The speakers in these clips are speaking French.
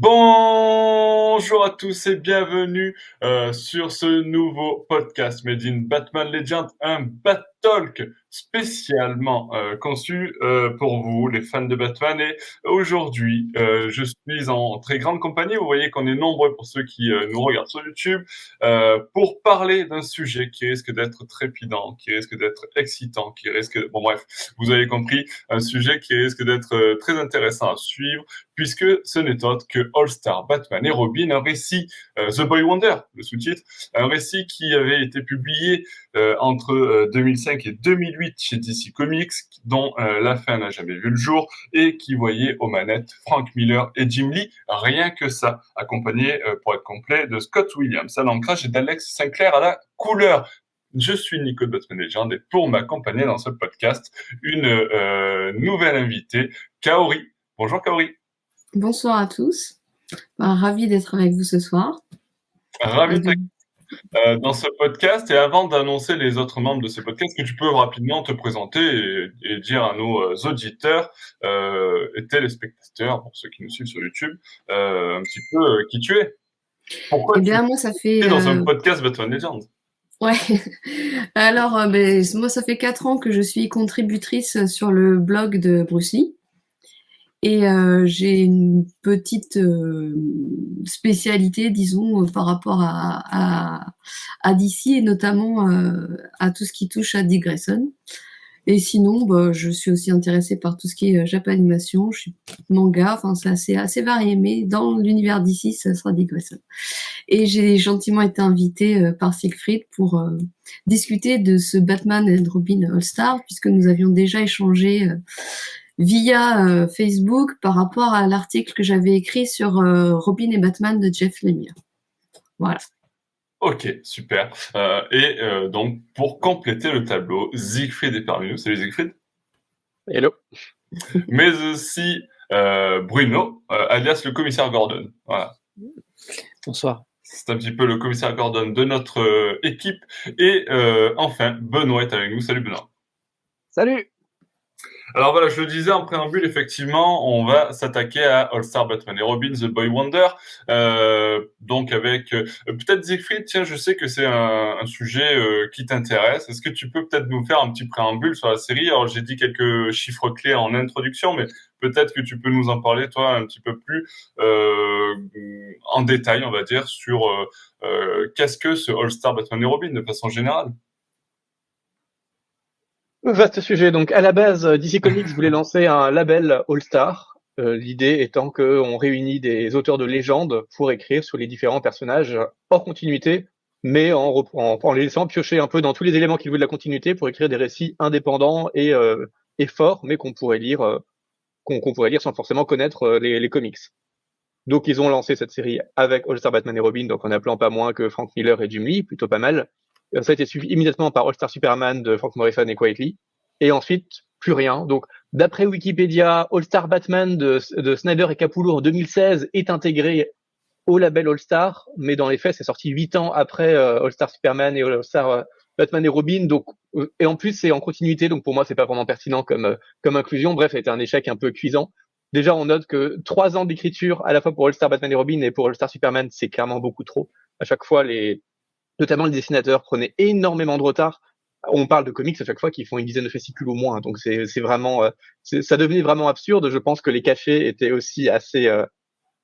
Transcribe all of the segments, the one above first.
Bonjour à tous et bienvenue sur ce nouveau podcast Made in Batman Legends, un Bat-Talk spécialement conçu pour vous, les fans de Batman. Et aujourd'hui, je suis en très grande compagnie. Vous voyez qu'on est nombreux pour ceux qui nous regardent sur YouTube pour parler d'un sujet qui risque d'être trépidant, qui risque d'être excitant, qui risque... Bon bref, vous avez compris, un sujet qui risque d'être très intéressant à suivre puisque ce n'est autre que All-Star Batman et Robin, un récit, The Boy Wonder, le sous-titre, un récit qui avait été publié entre 2005 et 2008 chez DC Comics, dont la fin n'a jamais vu le jour, et qui voyait aux manettes Frank Miller et Jim Lee, rien que ça, accompagné, pour être complet, de Scott Williams à l'ancrage et d'Alex Sinclair à la couleur. Je suis Nico de Batman Legend et pour m'accompagner dans ce podcast, une nouvelle invitée, Kaori. Bonjour Kaori. Bonsoir à tous. Ravi d'être avec vous ce soir. Ravi dans ce podcast. Et avant d'annoncer les autres membres de ce podcast, que tu peux rapidement te présenter et dire à nos auditeurs et téléspectateurs, pour ceux qui nous suivent sur YouTube, un petit peu qui tu es. Pourquoi tu moi, ça fait... es dans un podcast Batman Legends? Ouais. Alors, moi, ça fait 4 ans que je suis contributrice sur le blog de Bruce Lee. Et j'ai une petite spécialité, disons, par rapport à DC et notamment à tout ce qui touche à Dick Grayson. Et sinon, je suis aussi intéressée par tout ce qui est Japanimation, je suis manga, enfin c'est assez varié, mais dans l'univers DC, ça sera Dick Grayson. Et j'ai gentiment été invitée par Siegfried pour discuter de ce Batman and Robin All-Star, puisque nous avions déjà échangé via Facebook par rapport à l'article que j'avais écrit sur Robin et Batman de Jeff Lemire. Voilà. Ok, super. Donc, pour compléter le tableau, Siegfried est parmi nous. Salut Siegfried. Hello. Mais aussi Bruno, alias le commissaire Gordon. Voilà. Bonsoir. C'est un petit peu le commissaire Gordon de notre équipe. Et enfin, Benoît est avec nous. Salut Benoît. Salut. Alors voilà, je le disais en préambule, effectivement, on va s'attaquer à All-Star Batman et Robin, The Boy Wonder. Donc avec peut-être Siegfried, tiens, je sais que c'est un sujet qui t'intéresse. Est-ce que tu peux peut-être nous faire un petit préambule sur la série? Alors j'ai dit quelques chiffres clés en introduction, mais peut-être que tu peux nous en parler, toi, un petit peu plus en détail, on va dire, sur qu'est-ce que ce All-Star Batman et Robin de façon générale. Vaste sujet. Donc, à la base, DC Comics voulait lancer un label All-Star. L'idée étant qu'on réunit des auteurs de légende pour écrire sur les différents personnages hors continuité, mais en les laissant piocher un peu dans tous les éléments qui jouent de la continuité pour écrire des récits indépendants et forts, mais qu'on pourrait lire sans forcément connaître les comics. Donc, ils ont lancé cette série avec All-Star Batman et Robin, donc en appelant pas moins que Frank Miller et Jim Lee, plutôt pas mal. Ça a été suivi immédiatement par All-Star Superman de Frank Morrison et Quietly. Et ensuite, plus rien. Donc, d'après Wikipédia, All-Star Batman de Snyder et Capullo en 2016 est intégré au label All-Star, mais dans les faits, c'est sorti 8 ans après All-Star Superman et All-Star Batman et Robin. Donc, et en plus, c'est en continuité. Donc, pour moi, c'est pas vraiment pertinent comme inclusion. Bref, ça a été un échec un peu cuisant. Déjà, on note que 3 ans d'écriture, à la fois pour All-Star Batman et Robin et pour All-Star Superman, c'est clairement beaucoup trop. À chaque fois, notamment les dessinateurs prenaient énormément de retard. On parle de comics à chaque fois qui font une dizaine de fascicules au moins, donc c'est vraiment ça devenait vraiment absurde. Je pense que les cachets étaient aussi assez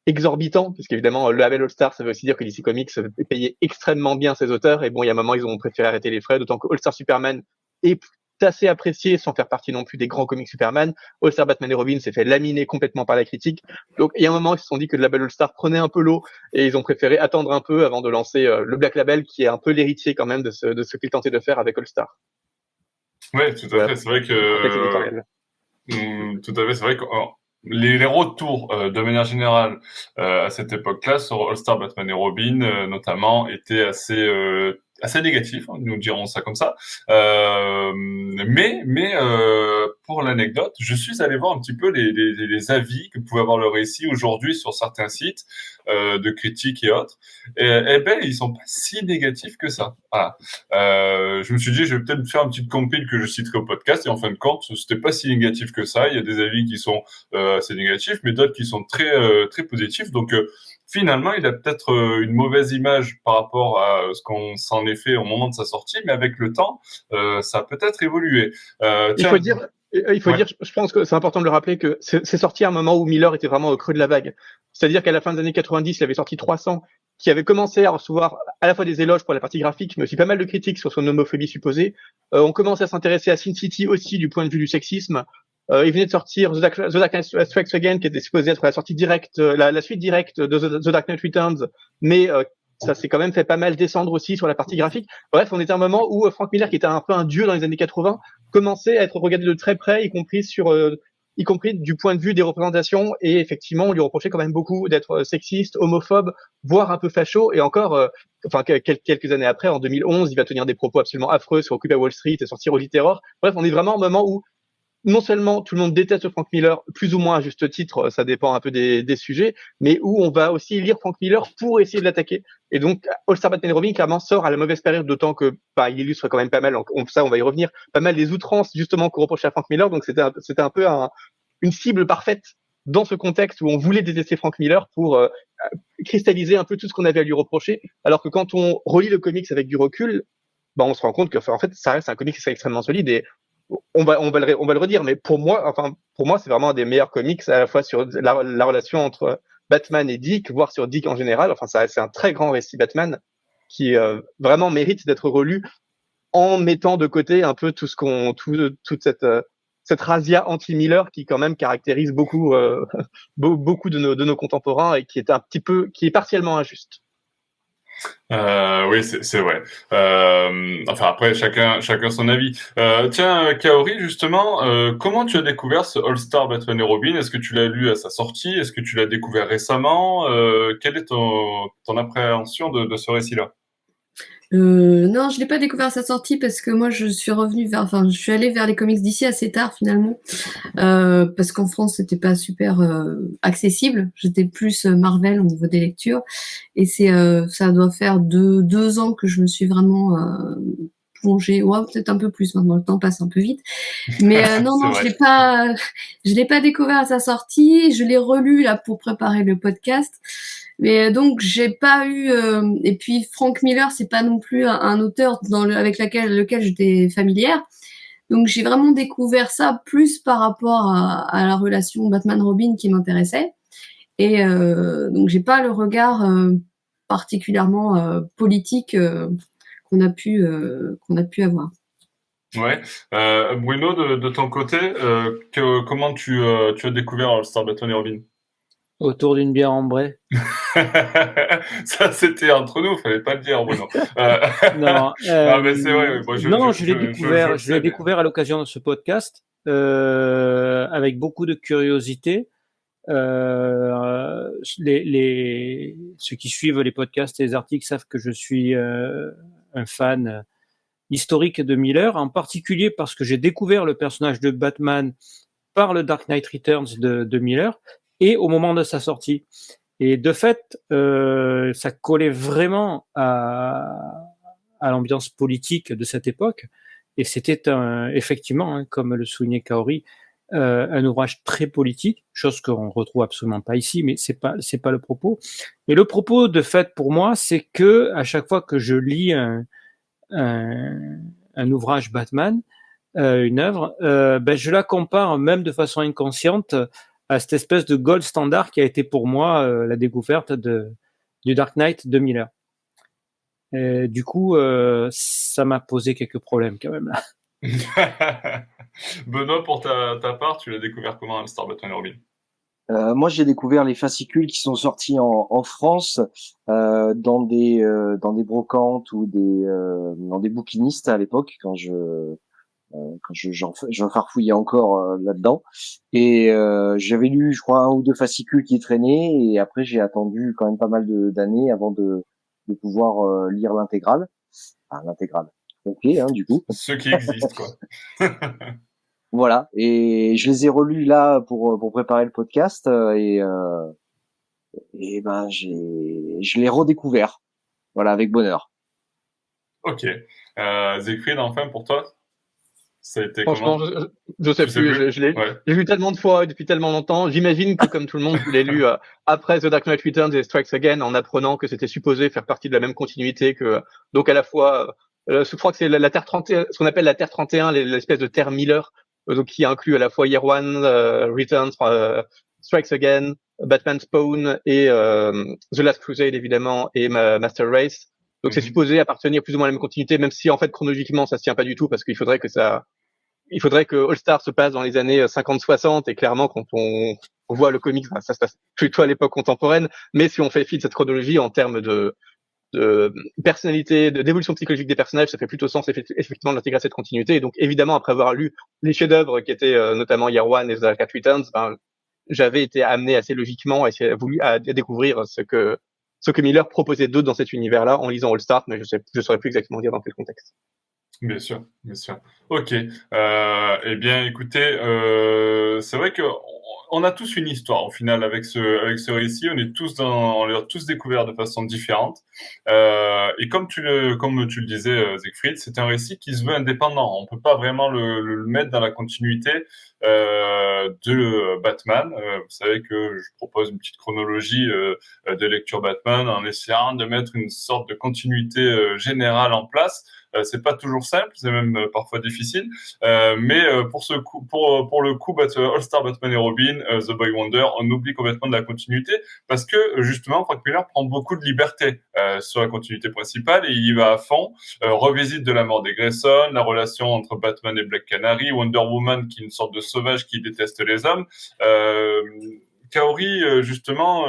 exorbitants, puisqu'évidemment le label All-Star, ça veut aussi dire que DC Comics payait extrêmement bien ses auteurs, et bon, il y a un moment ils ont préféré arrêter les frais, d'autant que All-Star Superman est assez apprécié sans faire partie non plus des grands comics Superman. All-Star Batman et Robin s'est fait laminer complètement par la critique. Donc il y a un moment ils se sont dit que le label All-Star prenait un peu l'eau et ils ont préféré attendre un peu avant de lancer le Black Label qui est un peu l'héritier quand même de ce qu'ils tentaient de faire avec All-Star. Oui, tout à fait. C'est vrai que tout à fait. C'est vrai que les retours de manière générale à cette époque-là sur All-Star Batman et Robin notamment étaient assez négatif, hein, nous dirons ça comme ça. Mais pour l'anecdote, je suis allé voir un petit peu les avis que pouvait avoir le récit aujourd'hui sur certains sites de critiques et autres. Et ben, ils sont pas si négatifs que ça. Voilà. Je me suis dit, je vais peut-être faire une petite compile que je citerai au podcast. Et en fin de compte, c'était pas si négatif que ça. Il y a des avis qui sont assez négatifs, mais d'autres qui sont très positifs. Donc finalement, il a peut-être une mauvaise image par rapport à ce qu'on s'en est fait au moment de sa sortie, mais avec le temps, ça a peut-être évolué. Il faut dire, je pense que c'est important de le rappeler que c'est sorti à un moment où Miller était vraiment au creux de la vague. C'est-à-dire qu'à la fin des années 90, il avait sorti 300, qui avait commencé à recevoir à la fois des éloges pour la partie graphique, mais aussi pas mal de critiques sur son homophobie supposée. On commençait à s'intéresser à Sin City aussi du point de vue du sexisme. Il venait de sortir The Dark Knight Strikes Again, qui était supposé être la sortie directe, la suite directe de The Dark Knight Returns, mais ça s'est quand même fait pas mal descendre aussi sur la partie graphique. Bref, on était à un moment où Frank Miller, qui était un peu un dieu dans les années 80, commençait à être regardé de très près, y compris du point de vue des représentations. Et effectivement, on lui reprochait quand même beaucoup d'être sexiste, homophobe, voire un peu facho. Et encore, quelques années après, en 2011, il va tenir des propos absolument affreux sur Occupy Wall Street et sur Tyranny Terror. Bref, on est vraiment à un moment où non seulement tout le monde déteste Frank Miller, plus ou moins à juste titre, ça dépend un peu des sujets, mais où on va aussi lire Frank Miller pour essayer de l'attaquer. Et donc, All-Star Batman et Robin, clairement, sort à la mauvaise période, d'autant que, il illustre quand même pas mal, on va y revenir, pas mal des outrances, justement, qu'on reprochait à Frank Miller. Donc, c'était un peu une cible parfaite dans ce contexte où on voulait détester Frank Miller pour cristalliser un peu tout ce qu'on avait à lui reprocher. Alors que quand on relit le comics avec du recul, on se rend compte que, en fait, ça reste un comics qui est extrêmement solide et on va le redire, mais pour moi, c'est vraiment un des meilleurs comics à la fois sur la relation entre Batman et Dick, voire sur Dick en général. Enfin, c'est un très grand récit Batman qui vraiment mérite d'être relu en mettant de côté un peu toute cette razzia anti-Miller qui quand même caractérise beaucoup beaucoup de nos contemporains et qui est partiellement injuste. Oui, c'est vrai. Enfin après, chacun son avis. Tiens, Kaori, justement, comment tu as découvert ce All-Star Batman et Robin? Est-ce que tu l'as lu à sa sortie? Est-ce que tu l'as découvert récemment? Quelle est ton appréhension de ce récit-là? Non, je l'ai pas découvert à sa sortie parce que moi je suis allée vers les comics d'ici assez tard finalement, parce qu'en France c'était pas super accessible. J'étais plus Marvel au niveau des lectures, et ça doit faire deux ans que je me suis vraiment plongée. Ouais, peut-être un peu plus maintenant. Le temps passe un peu vite. Mais non, C'est non, vrai. je l'ai pas découvert à sa sortie. Je l'ai relu là pour préparer le podcast. Mais donc j'ai pas eu. Et puis Frank Miller, c'est pas non plus un auteur avec lequel j'étais familière. Donc j'ai vraiment découvert ça plus par rapport à la relation Batman-Robin qui m'intéressait. Et donc j'ai pas le regard particulièrement politique qu'on a pu avoir. Ouais. Bruno, de ton côté, comment tu as découvert All-Star Batman et Robin? Autour d'une bière ambrée. Ça, c'était entre nous, fallait pas le dire, Bruno. Non, Ah, mais c'est vrai, moi, je l'ai découvert, je le sais, découvert à l'occasion de ce podcast, avec beaucoup de curiosité. Ceux qui suivent les podcasts et les articles savent que je suis un fan historique de Miller, en particulier parce que j'ai découvert le personnage de Batman par le Dark Knight Returns de Miller et au moment de sa sortie. Et de fait, ça collait vraiment à l'ambiance politique de cette époque. Et c'était effectivement, comme le soulignait Kaori, un ouvrage très politique, chose qu'on retrouve absolument pas ici, mais c'est pas le propos. Et le propos, de fait, pour moi, c'est que à chaque fois que je lis un ouvrage Batman, une œuvre, je la compare même de façon inconsciente à cette espèce de gold standard qui a été pour moi la découverte du Dark Knight de Miller. Et du coup, ça m'a posé quelques problèmes quand même là. Benoît, pour ta part, tu l'as découvert comment, All-Star Batman et Robin? Moi, j'ai découvert les fascicules qui sont sortis en France dans des brocantes ou dans des bouquinistes à l'époque quand j'en farfouillais encore là-dedans. Et j'avais lu, je crois, un ou deux fascicules qui traînaient. Et après, j'ai attendu quand même pas mal d'années avant de pouvoir lire l'intégrale. l'intégrale. Ok, du coup. Ceux qui existent, quoi. Voilà. Et je les ai relus là pour préparer le podcast et ben je l'ai redécouvert. Voilà, avec bonheur. Ok. Siegfried, enfin, pour toi, ça a été Franchement, comment? je sais Tu sais plus. plus? Je l'ai Ouais. j'ai lu tellement de fois et depuis tellement longtemps. J'imagine que comme tout le monde, je l'ai lu après The Dark Knight Returns et Strikes Again, en apprenant que c'était supposé faire partie de la même continuité que donc à la fois, je crois que c'est la Terre 31, ce qu'on appelle la Terre 31, l'espèce de Terre Miller, donc qui inclut à la fois Year One, Returns, Strikes Again, Batman Spawn et The Last Crusade évidemment et Master Race. Donc c'est supposé appartenir plus ou moins à la même continuité, même si en fait chronologiquement ça se tient pas du tout parce qu'il faudrait que All Star se passe dans les années 50-60 et clairement quand on voit le comics, ça se passe plutôt à l'époque contemporaine, mais si on fait fi de cette chronologie en termes de personnalité, d'évolution psychologique des personnages, ça fait plutôt sens effectivement d'intégrer cette continuité. Et donc évidemment après avoir lu les chefs-d'œuvre qui étaient notamment Year One et The Dark Knight Returns, j'avais été amené assez logiquement à découvrir ce que Miller proposait d'autre dans cet univers-là en lisant All Star, mais je saurais plus exactement dire dans quel contexte. Bien sûr, bien sûr. Ok. Eh bien, écoutez, c'est vrai que on a tous une histoire au final avec ce récit. On l'a tous découvert de façon différente. Et comme tu le disais, Siegfried, c'est un récit qui se veut indépendant. On peut pas vraiment le mettre dans la continuité de Batman. Vous savez que je propose une petite chronologie de lecture Batman en essayant de mettre une sorte de continuité générale en place. C'est pas toujours simple, c'est même parfois difficile. Mais pour le coup, All Star Batman et Robin, The Boy Wonder, on oublie complètement de la continuité parce que justement, Frank Miller prend beaucoup de liberté sur la continuité principale et il y va à fond. Revisite de la mort des Grayson, la relation entre Batman et Black Canary, Wonder Woman qui est une sorte de sauvage qui déteste les hommes. Kaori, justement,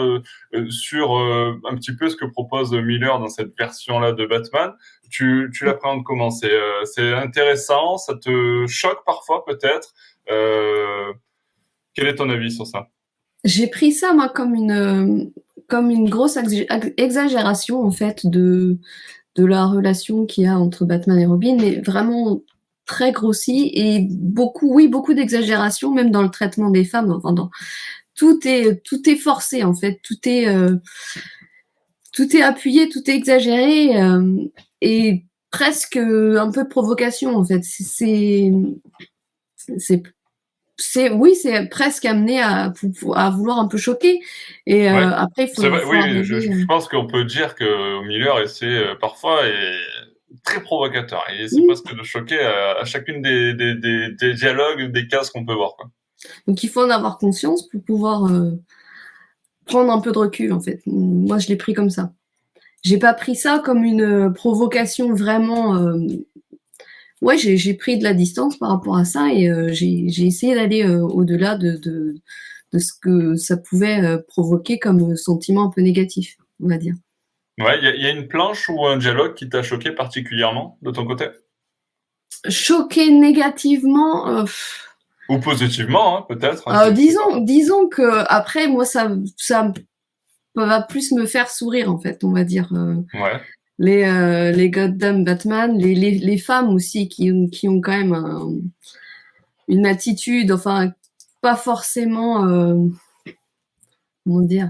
sur un petit peu ce que propose Miller dans cette version-là de Batman, tu l'appréhendes comment? C'est intéressant, ça te choque parfois peut-être. Quel est ton avis sur ça? J'ai pris ça, moi, comme une grosse exagération, en fait, de la relation qu'il y a entre Batman et Robin, mais vraiment très grossie et beaucoup d'exagération, même dans le traitement des femmes. Enfin, tout est forcé, en fait. Tout est appuyé, tout est exagéré et presque un peu de provocation, en fait. C'est presque amené à vouloir un peu choquer. Et Ouais. après, il faut Oui, arriver, je pense qu'on peut dire que Miller essaie parfois est très provocateur. Il essaie presque de choquer à chacune des dialogues, des cases qu'on peut voir, quoi. Donc il faut en avoir conscience pour pouvoir prendre un peu de recul, en fait. Moi, je l'ai pris comme ça. J'ai pas pris ça comme une provocation vraiment. Ouais, j'ai pris de la distance par rapport à ça et j'ai essayé d'aller au-delà de ce que ça pouvait provoquer comme sentiment un peu négatif, on va dire. Ouais, il y a une planche ou un dialogue qui t'a choqué particulièrement de ton côté? Choqué négativement. Ou positivement, hein, peut-être. Disons que après, moi, ça va plus me faire sourire, en fait, on va dire. Ouais. Les Goddamn Batman, les femmes aussi qui ont quand même une attitude, enfin, pas forcément, comment dire,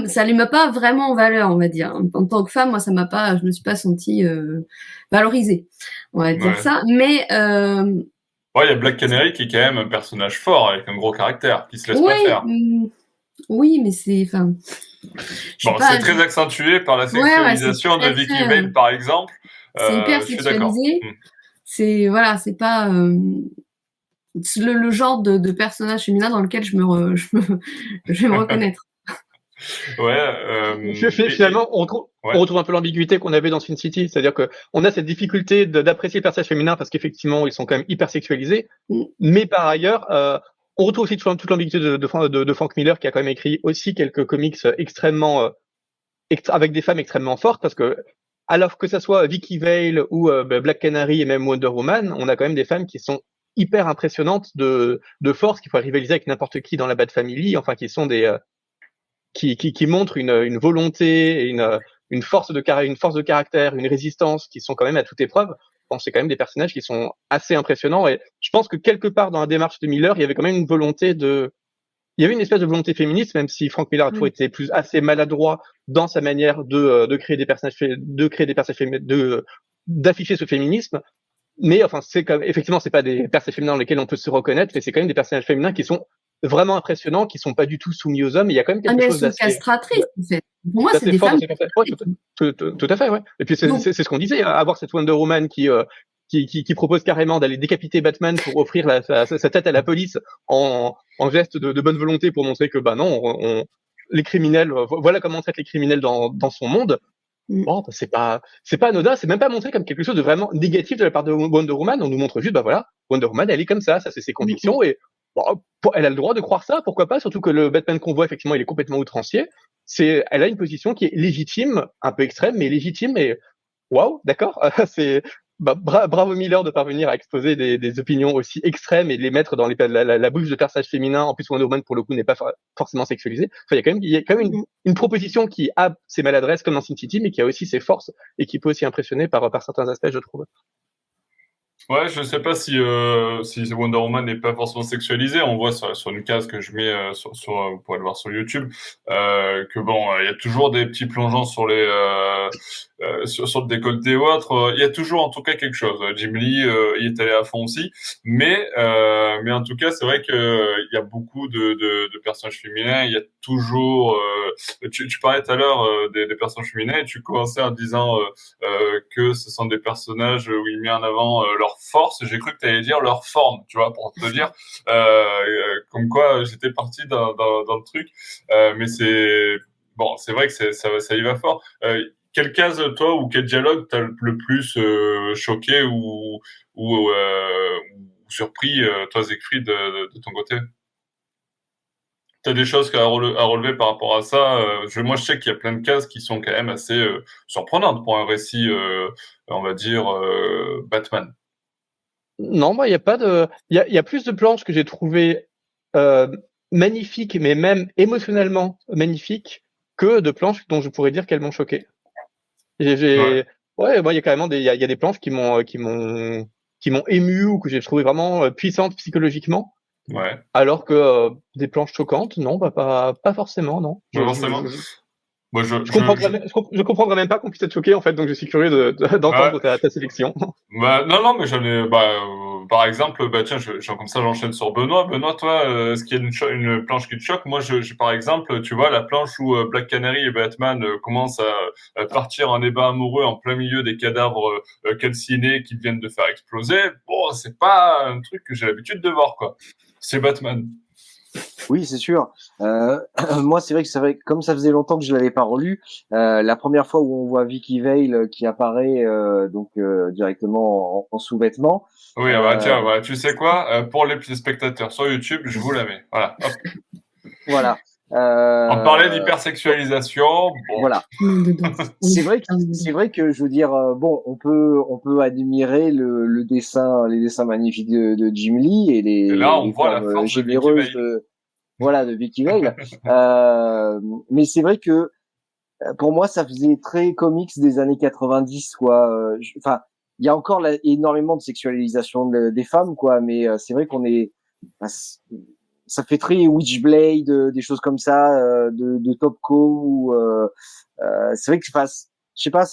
ça les met pas vraiment en valeur, on va dire. En tant que femme, moi, je me suis pas sentie valorisée, on va dire ça. Mais ouais, il y a Black Canary qui est quand même un personnage fort avec un gros caractère, qui se laisse pas faire. Oui, mais c'est, enfin. Bon, c'est très accentué par la sexualisation de Vicky Vale, par exemple. C'est hyper sexualisé. C'est pas le genre de personnage féminin dans lequel je vais me reconnaître. Finalement, on retrouve un peu l'ambiguïté qu'on avait dans Sin City, c'est-à-dire que on a cette difficulté d'apprécier le personnage féminin parce qu'effectivement ils sont quand même hyper sexualisés, mais par ailleurs, on retrouve aussi toute l'ambiguïté de Frank Miller qui a quand même écrit aussi quelques comics extrêmement avec des femmes extrêmement fortes parce que alors que ça soit Vicky Vale ou Black Canary et même Wonder Woman, on a quand même des femmes qui sont hyper impressionnantes de force, qui pourraient rivaliser avec n'importe qui dans la Bat Family, enfin qui sont des qui montrent une volonté, et une force de caractère, une résistance qui sont quand même à toute épreuve. Bon, c'est quand même des personnages qui sont assez impressionnants et je pense que quelque part dans la démarche de Miller, il y avait quand même une volonté il y avait une espèce de volonté féministe, même si Frank Miller a toujours été assez maladroit dans sa manière de créer des personnages, d'afficher ce féminisme. Mais enfin, effectivement, c'est pas des personnages féminins dans lesquels on peut se reconnaître, mais c'est quand même des personnages féminins qui sont vraiment impressionnants, qui sont pas du tout soumis aux hommes. Il y a quand même quelque chose d'assez castratrices, en fait. Pour moi, c'est assez des fort femmes. dans ces personnages. Ouais, tout à fait, ouais. Et puis c'est ce qu'on disait, avoir cette Wonder Woman qui propose carrément d'aller décapiter Batman pour offrir sa tête à la police en geste de bonne volonté pour montrer que bah non, les criminels, voilà comment on traite les criminels dans son monde. Bon, bah, c'est pas anodin, c'est même pas montré comme quelque chose de vraiment négatif de la part de Wonder Woman. On nous montre juste, bah voilà, Wonder Woman, elle est comme ça c'est ses convictions et bon, elle a le droit de croire ça, pourquoi pas, surtout que le Batman qu'on voit effectivement, il est complètement outrancier. Elle a une position qui est légitime, un peu extrême, mais légitime et waouh, d'accord, c'est bravo Miller de parvenir à exposer des opinions aussi extrêmes et de les mettre dans la bouche de personnages féminins. En plus, Wonder Woman, pour le coup, n'est pas forcément sexualisée. Enfin, il y a quand même une proposition qui a ses maladresses comme dans Sin City, mais qui a aussi ses forces et qui peut aussi impressionner par certains aspects, je trouve. Ouais, je sais pas si Wonder Woman n'est pas forcément sexualisée. On voit sur une case que je mets vous pourrez le voir sur YouTube, que bon, il y a toujours des petits plongeons sur les sur le décolleté ou autre. Il y a toujours en tout cas quelque chose. Jim Lee, il est allé à fond aussi, mais en tout cas, c'est vrai que il y a beaucoup de personnages féminins. Il y a toujours. Tu parlais tout à l'heure des personnages féminins et tu commençais en disant que ce sont des personnages où il met en avant leur force. J'ai cru que tu allais dire leur forme, tu vois, pour te dire comme quoi j'étais parti dans le truc. Mais c'est vrai que ça y va fort. Quelle case, toi, ou quel dialogue t'as le plus choqué ou surpris, toi, Siegfried, de ton côté? T'as des choses à relever par rapport à ça? Moi, je sais qu'il y a plein de cases qui sont quand même assez surprenantes pour un récit, on va dire, Batman. Non, moi, il y a pas il y a plus de planches que j'ai trouvées magnifiques, mais même émotionnellement magnifiques, que de planches dont je pourrais dire qu'elles m'ont choqué. Ouais, moi, il y a carrément il y a des planches qui m'ont ému ou que j'ai trouvé vraiment puissantes psychologiquement. Ouais. Alors que des planches choquantes, non, bah pas forcément, non. Pas forcément. Moi, je comprendrais même pas qu'on puisse être choqué en fait, donc je suis curieux d'entendre ta sélection. Non, mais j'en ai. Par exemple, tiens, comme ça, j'enchaîne sur Benoît. Benoît, toi, est-ce qu'il y a une planche qui te choque? Moi, par exemple, tu vois, la planche où Black Canary et Batman commencent à partir en débat amoureux en plein milieu des cadavres calcinés qu'ils viennent de faire exploser. Bon, c'est pas un truc que j'ai l'habitude de voir, quoi. C'est Batman. Oui, c'est sûr. Moi, c'est vrai que comme ça faisait longtemps que je l'avais pas relu, la première fois où on voit Vicky Vale qui apparaît directement en sous-vêtements. Oui, tiens, tu sais quoi, pour les petits spectateurs sur YouTube, je vous la mets. Voilà. Hop. Voilà. On parlait d'hypersexualisation. Bon. Voilà. C'est vrai que je veux dire, bon, on peut admirer les dessins magnifiques de Jim Lee et les voit la force généreuses de Vicky Vale. Mais c'est vrai que pour moi, ça faisait très comics des années 90, quoi. Enfin, il y a encore énormément de sexualisation des femmes, quoi. Mais c'est vrai qu'on est, ça fait très Witchblade, des choses comme ça, de Topco. Ou, c'est vrai que, je sais pas,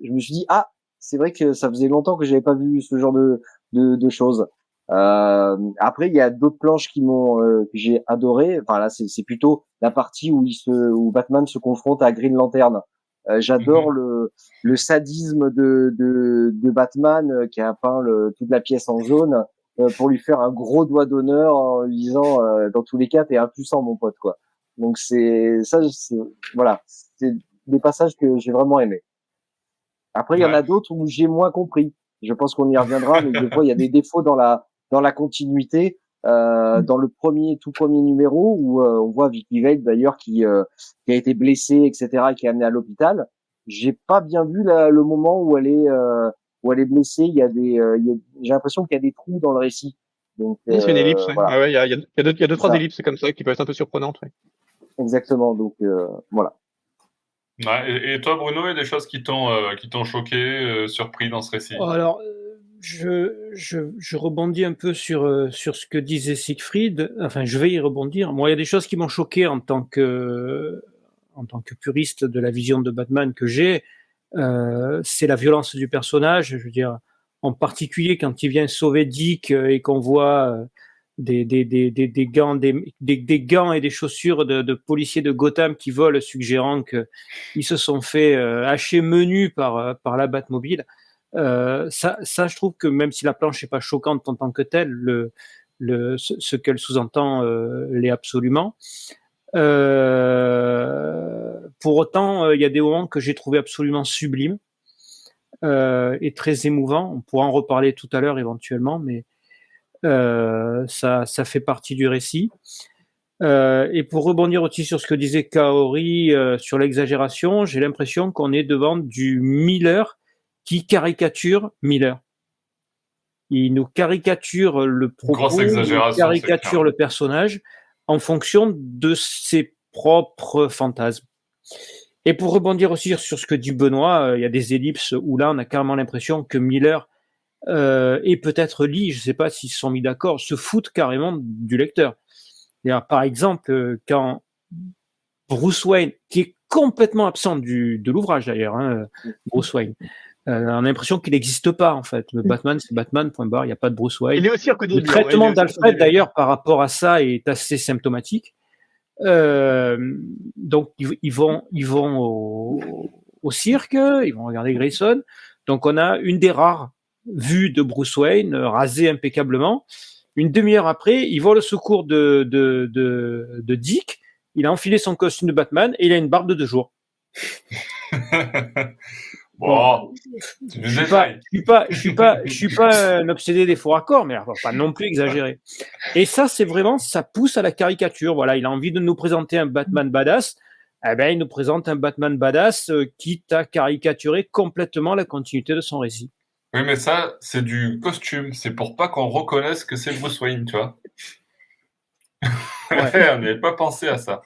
je me suis dit, c'est vrai que ça faisait longtemps que j'avais pas vu ce genre de choses. Après, il y a d'autres planches que j'ai adoré. Enfin là, c'est plutôt la partie où Batman se confronte à Green Lantern. J'adore le sadisme de Batman qui a peint toute la pièce en jaune pour lui faire un gros doigt d'honneur en lui disant dans tous les cas t'es impuissant mon pote, quoi. Donc voilà, c'est des passages que j'ai vraiment aimés. Après, il y en a d'autres où j'ai moins compris. Je pense qu'on y reviendra, mais des fois il y a des défauts dans la continuité. Dans le tout premier numéro où on voit Vicky Vale d'ailleurs qui a été blessée, etc., et qui est amenée à l'hôpital. J'ai pas bien vu le moment où elle est blessée. Il y a j'ai l'impression qu'il y a des trous dans le récit. Donc c'est une ellipse. Voilà. Il y a deux trois ellipses comme ça qui peuvent être un peu surprenantes. Ouais. Exactement. Donc voilà. Ouais, et toi, Bruno, il y a des choses qui t'ont choqué, surpris dans ce récit? Alors, je rebondis un peu sur ce que disait Siegfried. Enfin, je vais y rebondir. Moi, il y a des choses qui m'ont choqué en tant que puriste de la vision de Batman que j'ai. C'est la violence du personnage. Je veux dire, en particulier quand il vient sauver Dick et qu'on voit des gants, des gants et des chaussures de policiers de Gotham qui volent, suggérant qu'ils se sont fait hacher menu par la Batmobile. Ça, je trouve que même si la planche n'est pas choquante en tant que telle, ce qu'elle sous-entend l'est absolument. Pour autant, il y a des moments que j'ai trouvé absolument sublimes et très émouvants. On pourra en reparler tout à l'heure éventuellement, mais ça fait partie du récit. Et pour rebondir aussi sur ce que disait Kaori sur l'exagération, j'ai l'impression qu'on est devant du Miller qui caricature Miller. Il nous caricature le propos, il caricature le personnage en fonction de ses propres fantasmes. Et pour rebondir aussi sur ce que dit Benoît, il y a des ellipses où là on a carrément l'impression que Miller et peut-être Lee, je ne sais pas s'ils se sont mis d'accord, se foutent carrément du lecteur. Par exemple, quand Bruce Wayne, qui est complètement absent de l'ouvrage d'ailleurs, hein, Bruce Wayne, on a l'impression qu'il n'existe pas en fait. Le Batman, c'est Batman, point barre, il n'y a pas de Bruce Wayne. Il est aussi le traitement d'Alfred d'ailleurs par rapport à ça est assez symptomatique. Donc ils vont au cirque, ils vont regarder Grayson. Donc on a une des rares vues de Bruce Wayne rasé impeccablement. Une demi-heure après, il voit le secours de Dick. Il a enfilé son costume de Batman et il a une barbe de 2 jours. Bon, je suis pas un obsédé des faux raccords, mais pas non plus exagéré. Et ça, c'est vraiment, ça pousse à la caricature. Voilà, il a envie de nous présenter un Batman badass. Eh ben, il nous présente un Batman badass quitte à caricaturer complètement la continuité de son récit. Oui, mais ça, c'est du costume. C'est pour pas qu'on reconnaisse que c'est Bruce Wayne, tu vois. Ouais. On n'avait pas pensé à ça.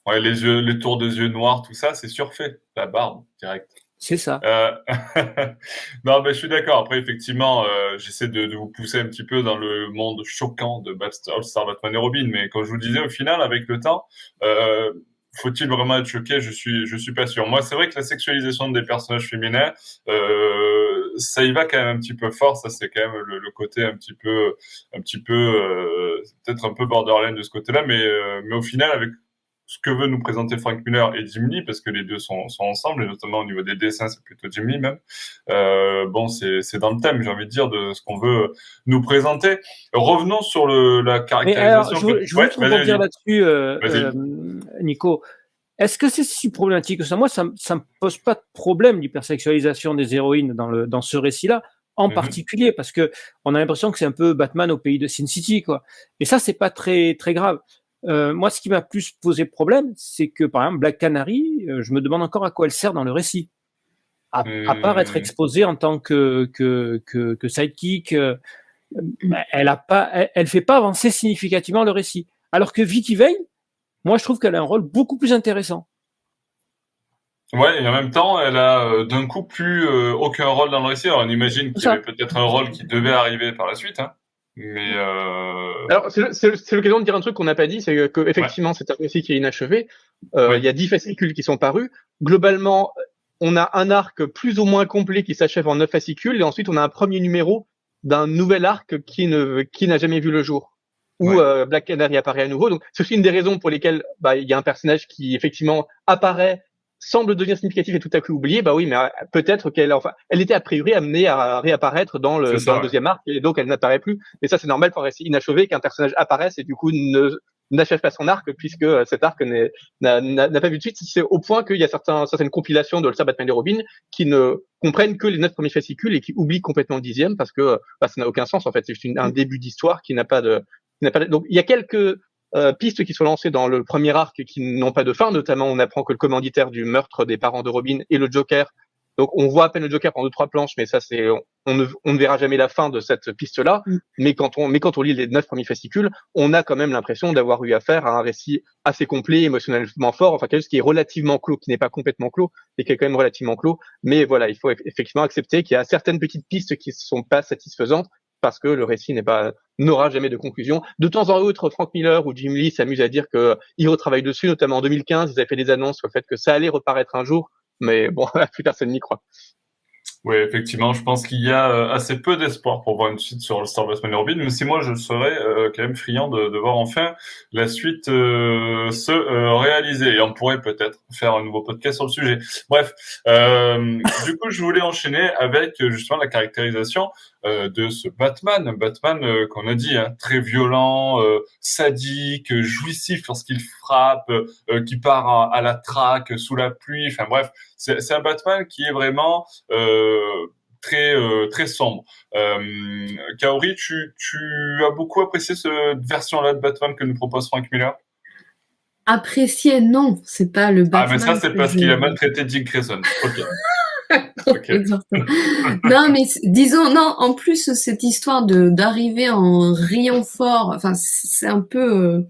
Ouais, les tours des yeux noirs, tout ça, c'est surfait. La barbe, direct. C'est ça. Non, mais je suis d'accord. Après, effectivement, j'essaie de vous pousser un petit peu dans le monde choquant de All-Star Batman et Robin. Mais comme je vous disais, au final, avec le temps, faut-il vraiment être choqué? Je suis pas sûr. Moi, c'est vrai que la sexualisation des personnages féminins, ça y va quand même un petit peu fort. Ça, c'est quand même le côté un petit peu, peut-être un peu borderline de ce côté-là. Mais au final, avec ce que veut nous présenter Frank Miller et Jim Lee, parce que les deux sont ensemble, et notamment au niveau des dessins, c'est plutôt Jim Lee même. Bon, c'est dans le thème, j'ai envie de dire, de ce qu'on veut nous présenter. Revenons sur la caractérisation. Mais alors, je voudrais rebondir là-dessus, Nico. Est-ce que c'est si problématique que ça? Moi, ça me pose pas de problème l'hypersexualisation des héroïnes dans ce récit-là, en particulier, parce que on a l'impression que c'est un peu Batman au pays de Sin City, quoi. Et ça, c'est pas très très grave. Moi, ce qui m'a plus posé problème, c'est que, par exemple, Black Canary, je me demande encore à quoi elle sert dans le récit. À part être exposée en tant que sidekick, elle fait pas avancer significativement le récit. Alors que Vicky Vale, moi, je trouve qu'elle a un rôle beaucoup plus intéressant. Ouais, et en même temps, elle a d'un coup plus aucun rôle dans le récit. Alors, on imagine qu'il y avait peut-être un rôle qui devait arriver par la suite, hein. Mais alors c'est l'occasion de dire un truc qu'on n'a pas dit, c'est que effectivement c'est un récit qui est inachevé. Il y a 10 fascicules qui sont parus. Globalement, on a un arc plus ou moins complet qui s'achève en 9 fascicules, et ensuite on a un premier numéro d'un nouvel arc qui n'a jamais vu le jour, où Black Canary apparaît à nouveau. Donc c'est aussi une des raisons pour lesquelles il y a un personnage qui effectivement apparaît, semble devenir significatif et tout à coup oublié. Bah oui, mais peut-être elle était a priori amenée à réapparaître dans le deuxième arc, et donc elle n'apparaît plus. Et ça, c'est normal pour un récit inachevé qu'un personnage apparaisse et du coup n'achève pas son arc, puisque cet arc n'a pas vu de suite. C'est au point qu'il y a certaines compilations de All-Star Batman et Robin qui ne comprennent que les 9 premiers fascicules et qui oublient complètement le 10e, parce que ça n'a aucun sens en fait. C'est juste un début d'histoire qui n'a pas de. Donc il y a quelques pistes qui sont lancées dans le premier arc qui n'ont pas de fin. Notamment, on apprend que le commanditaire du meurtre des parents de Robin est le Joker, Donc on voit à peine le Joker pendant 2-3 planches, mais ça c'est on ne verra jamais la fin de cette piste-là. Mais quand on lit les 9 premiers fascicules, on a quand même l'impression d'avoir eu affaire à un récit assez complet, émotionnellement fort, enfin quelque chose qui est relativement clos, qui n'est pas complètement clos, mais qui est quand même relativement clos. Mais voilà, il faut effectivement accepter qu'il y a certaines petites pistes qui ne sont pas satisfaisantes parce que le récit n'aura jamais de conclusion. De temps en temps, Frank Miller ou Jim Lee s'amusent à dire qu'ils retravaillent dessus, notamment en 2015, ils avaient fait des annonces sur le fait que ça allait reparaître un jour, mais bon, plus personne n'y croit. Oui, effectivement, je pense qu'il y a assez peu d'espoir pour voir une suite sur All-Star Batman et Robin, même si moi je serais quand même friand de voir enfin la suite se réaliser. Et on pourrait peut-être faire un nouveau podcast sur le sujet. Bref, du coup, je voulais enchaîner avec justement la caractérisation de ce Batman. Un Batman qu'on a dit, hein, très violent, sadique, jouissif lorsqu'il frappe, qui part à la traque sous la pluie. Enfin bref, c'est un Batman qui est vraiment très sombre. Kaori, tu as beaucoup apprécié cette version-là de Batman que nous propose Frank Miller? Apprécier, non, c'est pas le Batman. Ah, mais ça, c'est parce qu'il a maltraité Dick Grayson. Ok. Okay. Non, mais disons, non, en plus, cette histoire d'arriver en riant fort, enfin, c'est un peu,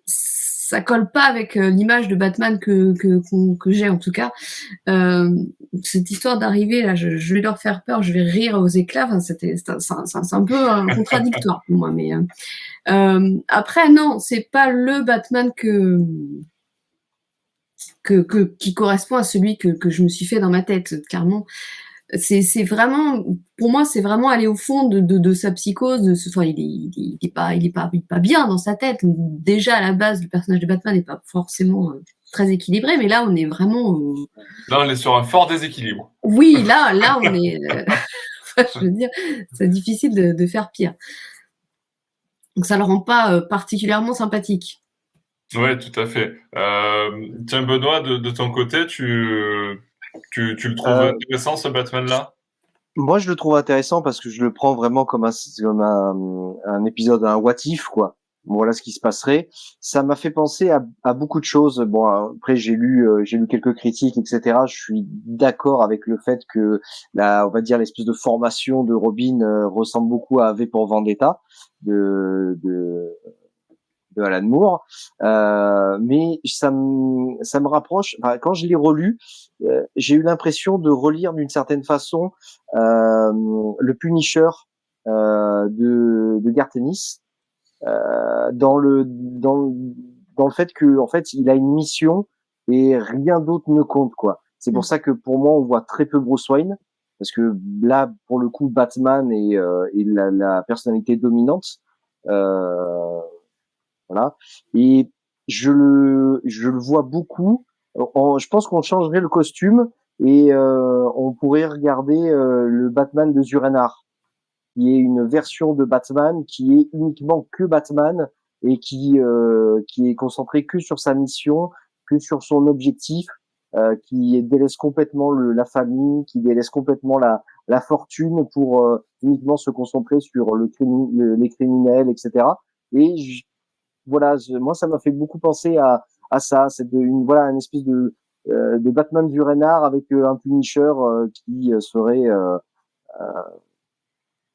ça colle pas avec l'image de Batman que j'ai, en tout cas. Cette histoire d'arriver, là, je vais leur faire peur, je vais rire aux éclats, enfin, c'est un peu contradictoire pour moi, mais, après, non, c'est pas le Batman qui correspond à celui que je me suis fait dans ma tête, clairement. C'est vraiment, pour moi, c'est vraiment aller au fond de sa psychose. Enfin, il est pas bien dans sa tête. Déjà à la base, le personnage de Batman n'est pas forcément très équilibré, mais là, on est vraiment. Là, on est sur un fort déséquilibre. Oui, là, on est. Je veux dire, c'est difficile de faire pire. Donc, ça le rend pas particulièrement sympathique. Ouais, tout à fait. Tiens, Benoît, de ton côté, tu le trouves intéressant, ce Batman-là? Moi, je le trouve intéressant parce que je le prends vraiment comme un épisode, un what if, quoi. Voilà ce qui se passerait. Ça m'a fait penser à beaucoup de choses. Bon, après, j'ai lu quelques critiques, etc. Je suis d'accord avec le fait que on va dire l'espèce de formation de Robin ressemble beaucoup à V pour Vendetta de Alan Moore, mais ça me rapproche. Enfin, quand je l'ai relu, j'ai eu l'impression de relire d'une certaine façon le Punisher de Garth Ennis, dans le fait que en fait il a une mission et rien d'autre ne compte, quoi. C'est pour ça que pour moi on voit très peu Bruce Wayne, parce que là pour le coup Batman est la personnalité dominante. Voilà. Et je le vois beaucoup. Je pense qu'on changerait le costume et on pourrait regarder le Batman de Zur-En-Arrh, qui est une version de Batman qui est uniquement que Batman et qui est concentré que sur sa mission, que sur son objectif, qui délaisse complètement la famille, qui délaisse complètement la fortune pour uniquement se concentrer sur les criminels, etc. Et voilà, moi ça m'a fait beaucoup penser à ça, c'est voilà une espèce de Batman du Renard avec un Punisher qui serait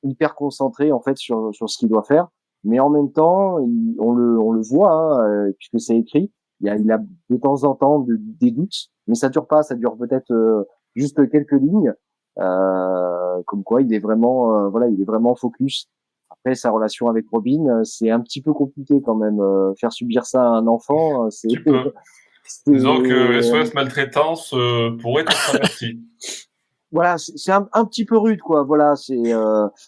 hyper concentré en fait sur ce qu'il doit faire, mais en même temps on le voit, hein, puisque c'est écrit, il a de temps en temps des doutes, mais ça dure pas, ça dure peut-être juste quelques lignes, comme quoi il est vraiment voilà, il est vraiment focus. Après, sa relation avec Robin, c'est un petit peu compliqué quand même. Faire subir ça à un enfant, c'est. Tu peux. Disons que SOS maltraitance pourrait être averti. Voilà, c'est un petit peu rude, quoi. Voilà,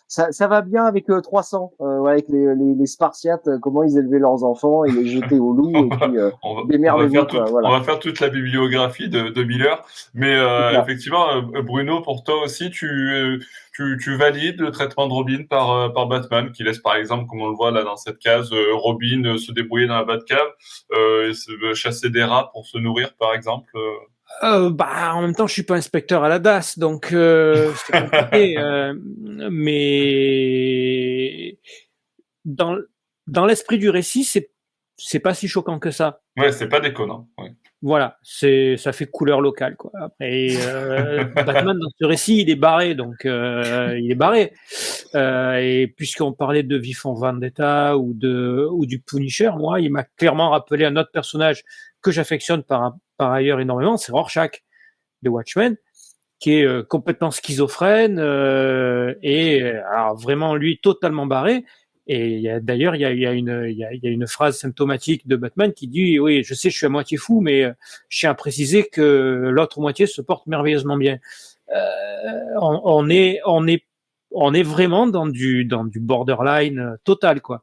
ça va bien avec 300, avec les Spartiates, comment ils élevaient leurs enfants et les jetaient au loup et puis démerdez-vous, quoi. Voilà. On va faire toute la bibliographie de Miller, mais effectivement, Bruno, pour toi aussi, tu valides le traitement de Robin par Batman, qui laisse par exemple, comme on le voit là dans cette case, Robin se débrouiller dans la Batcave, chasser des rats pour se nourrir, par exemple. En même temps, je suis pas inspecteur à la DAS, donc c'est compliqué. Mais dans l'esprit du récit, c'est pas si choquant que ça. Ouais, c'est pas déconnant. Ouais. Voilà, ça fait couleur locale, quoi. Après, Batman dans ce récit, il est barré, donc il est barré. Et puisqu'on parlait de V for Vendetta ou du Punisher, moi, il m'a clairement rappelé un autre personnage que j'affectionne par ailleurs énormément, c'est Rorschach de Watchmen, qui est complètement schizophrène et alors vraiment lui totalement barré. Et d'ailleurs, il y a une phrase symptomatique de Batman qui dit oui, je sais, je suis à moitié fou, mais je tiens à préciser que l'autre moitié se porte merveilleusement bien. On est vraiment dans du borderline total, quoi.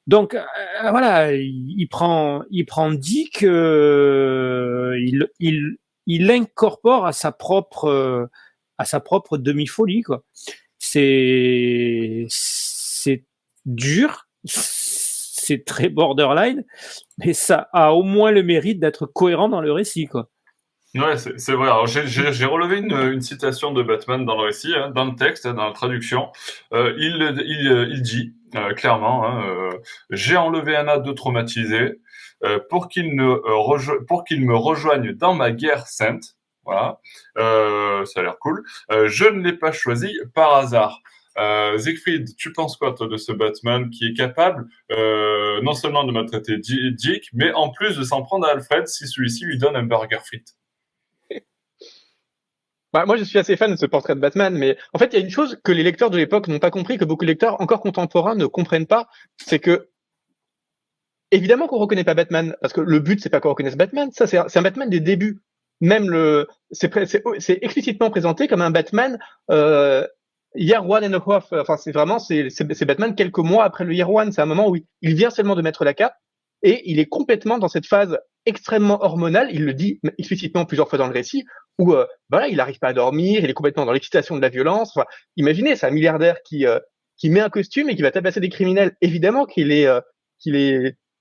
Donc voilà, il prend Dick, il l'incorpore à sa propre demi-folie, quoi. C'est dur, c'est très borderline, mais ça a au moins le mérite d'être cohérent dans le récit, quoi. Ouais, c'est vrai. Alors, j'ai relevé une citation de Batman dans le récit, hein, dans le texte, dans la traduction. Il dit clairement, hein, j'ai enlevé Anna de traumatisé pour qu'il me rejoigne dans ma guerre sainte. Voilà, ça a l'air cool. Je ne l'ai pas choisi par hasard. Siegfried, tu penses quoi, toi, de ce Batman qui est capable non seulement de maltraiter Dick, mais en plus de s'en prendre à Alfred si celui-ci lui donne un burger frites? Bah, moi, je suis assez fan de ce portrait de Batman, mais en fait, il y a une chose que les lecteurs de l'époque n'ont pas compris, que beaucoup de lecteurs encore contemporains ne comprennent pas, c'est que évidemment qu'on reconnaît pas Batman, parce que le but c'est pas qu'on reconnaisse Batman, ça c'est un Batman des débuts. Même c'est explicitement présenté comme un Batman Year One and a Half. Enfin, c'est Batman quelques mois après le Year One. C'est un moment où il vient seulement de mettre la cape et il est complètement dans cette phase extrêmement hormonale. Il le dit explicitement plusieurs fois dans le récit où voilà, il n'arrive pas à dormir, il est complètement dans l'excitation de la violence. Enfin, imaginez, c'est un milliardaire qui met un costume et qui va tabasser des criminels. Évidemment qu'il est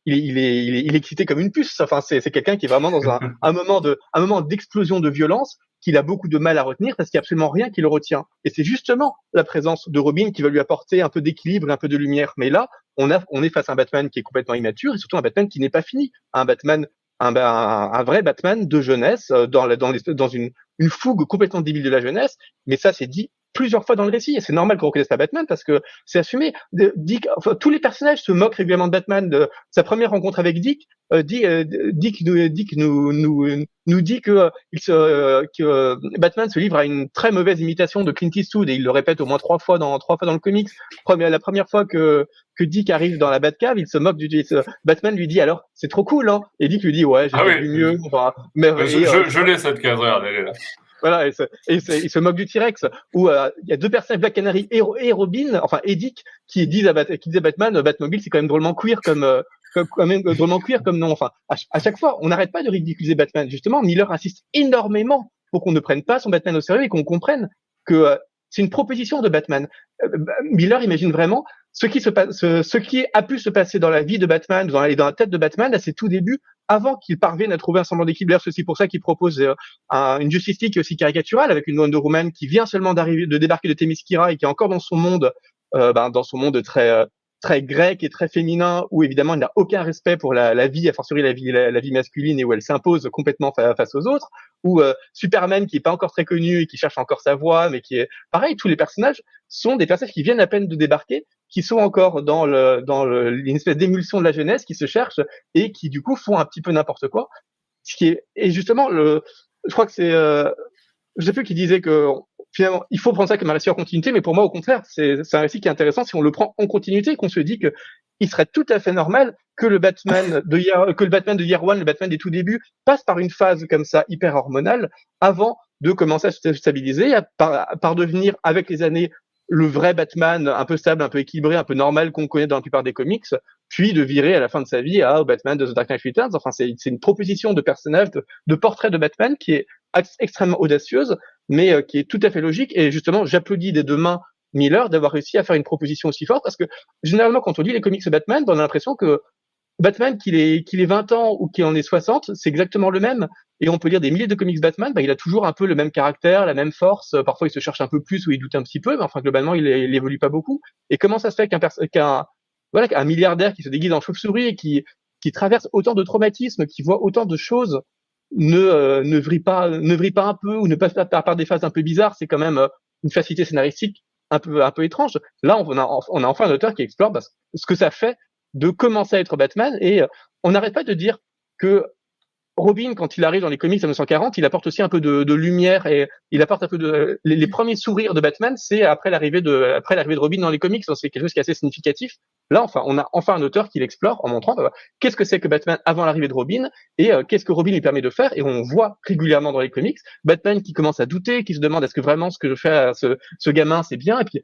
il est excité comme une puce. Enfin, c'est quelqu'un qui est vraiment dans un moment d'explosion de violence qu'il a beaucoup de mal à retenir parce qu'il n'y a absolument rien qui le retient. Et c'est justement la présence de Robin qui va lui apporter un peu d'équilibre et un peu de lumière. Mais là, on est face à un Batman qui est complètement immature et surtout un Batman qui n'est pas fini. Un vrai Batman de jeunesse dans une fougue complètement débile de la jeunesse. Mais ça, c'est dit plusieurs fois dans le récit et c'est normal qu'on reconnaisse pas Batman parce que c'est assumé. Dick, enfin, tous les personnages se moquent régulièrement de Batman. De sa première rencontre avec Dick, Dick nous dit que Batman se livre à une très mauvaise imitation de Clint Eastwood et il le répète au moins trois fois dans le comics. La première fois que Dick arrive dans la Batcave, il se moque Batman lui dit alors c'est trop cool, hein, et Dick lui dit ouais j'ai vu mieux. Enfin, mais je l'ai cette case, regarde, elle est là. Voilà, il se moque du T-Rex, où il y a deux personnages, Black Canary et Robin, enfin et Dick, qui disent à Batman, Batmobile c'est quand même drôlement queer comme nom. Enfin, à chaque fois, on n'arrête pas de ridiculiser Batman. Justement, Miller insiste énormément pour qu'on ne prenne pas son Batman au sérieux et qu'on comprenne que c'est une proposition de Batman. Miller imagine vraiment ce qui a pu se passer dans la vie de Batman, dans la tête de Batman à ses tout débuts, avant qu'il parvienne à trouver un semblant d'équilibre. C'est aussi pour ça qu'il propose une Justice League qui est aussi caricaturale, avec une Wonder Woman qui vient seulement de débarquer de Themyscira et qui est encore dans son monde très grec et très féminin, où évidemment il n'a aucun respect pour la vie, a fortiori la vie masculine, et où elle s'impose complètement face aux autres, ou Superman qui est pas encore très connu et qui cherche encore sa voie, mais qui est pareil. Tous les personnages sont des personnages qui viennent à peine de débarquer, qui sont encore dans une espèce d'émulsion de la jeunesse, qui se cherchent et qui du coup font un petit peu n'importe quoi. Et justement je crois que c'est je sais plus qui disait que finalement il faut prendre ça comme un récit en continuité, mais pour moi au contraire c'est un récit qui est intéressant si on le prend en continuité, qu'on se dit que il serait tout à fait normal que le Batman de Year One, le Batman des tout débuts, passe par une phase comme ça hyper hormonale avant de commencer à se stabiliser, par devenir avec les années le vrai Batman un peu stable, un peu équilibré, un peu normal qu'on connaît dans la plupart des comics, puis de virer à la fin de sa vie au Batman de The Dark Knight Returns. Enfin, c'est une proposition de personnage, de portrait de Batman qui est extrêmement audacieuse, mais qui est tout à fait logique. Et justement, j'applaudis des deux mains Miller d'avoir réussi à faire une proposition aussi forte, parce que généralement, quand on lit les comics de Batman, on a l'impression que Batman, qu'il ait 20 ans ou qu'il en ait 60, c'est exactement le même. Et on peut lire des milliers de comics Batman, il a toujours un peu le même caractère, la même force. Parfois, il se cherche un peu plus ou il doute un petit peu, mais enfin, globalement, il évolue pas beaucoup. Et comment ça se fait qu'un milliardaire qui se déguise en chauve-souris et qui traverse autant de traumatismes, qui voit autant de choses ne vrille pas un peu ou ne passe pas par des phases un peu bizarres, c'est quand même une facilité scénaristique un peu étrange. Là, on a enfin un auteur qui explore ce que ça fait de commencer à être Batman, et on n'arrête pas de dire que Robin, quand il arrive dans les comics en 1940, il apporte aussi un peu de lumière, et il apporte un peu les premiers sourires de Batman, c'est après l'arrivée de Robin dans les comics. Donc c'est quelque chose qui est assez significatif. Là, enfin, on a enfin un auteur qui l'explore en montrant qu'est-ce que c'est que Batman avant l'arrivée de Robin, et qu'est-ce que Robin lui permet de faire. Et on voit régulièrement dans les comics Batman qui commence à douter, qui se demande est-ce que vraiment ce que je fais à ce gamin c'est bien. Et puis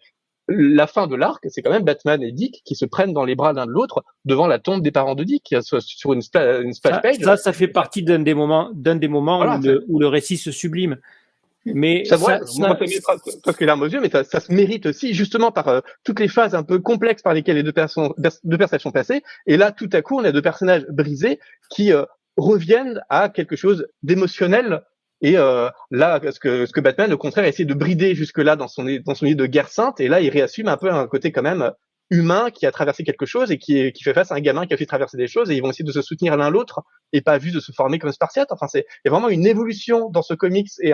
la fin de l'arc, c'est quand même Batman et Dick qui se prennent dans les bras l'un de l'autre devant la tombe des parents de Dick, sur une splash page. Ça fait partie d'un des moments Voilà, où le récit se sublime. Mais moi, ça met presque les larmes aux yeux, mais ça se mérite aussi justement par toutes les phases un peu complexes par lesquelles les deux personnages sont passés. Et là, tout à coup, on a deux personnages brisés qui reviennent à quelque chose d'émotionnel. Et là, ce que Batman, au contraire, a essayé de brider jusque-là dans son idée de guerre sainte. Et là, il réassume un peu un côté quand même humain qui a traversé quelque chose et qui fait face à un gamin qui a aussi traversé des choses, et ils vont essayer de se soutenir l'un l'autre et pas juste de se former comme Spartiate. Enfin, il y a vraiment une évolution dans ce comics et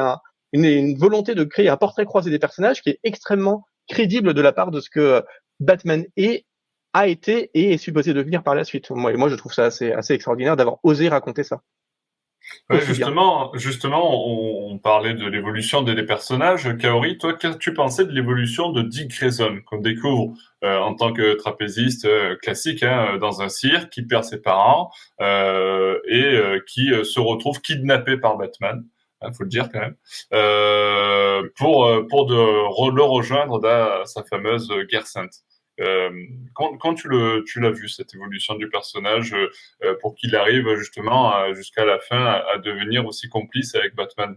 une volonté de créer un portrait croisé des personnages qui est extrêmement crédible de la part de ce que Batman a été et est supposé devenir par la suite. Moi, je trouve ça assez extraordinaire d'avoir osé raconter ça. Ouais, justement, on parlait de l'évolution des personnages. Kaori, toi, qu'as-tu pensé de l'évolution de Dick Grayson, qu'on découvre en tant que trapéziste classique dans un cirque, qui perd ses parents et qui se retrouve kidnappé par Batman, faut le dire quand même, pour le rejoindre dans sa fameuse guerre sainte. Quand tu l'as vu, cette évolution du personnage, pour qu'il arrive justement jusqu'à la fin à devenir aussi complice avec Batman?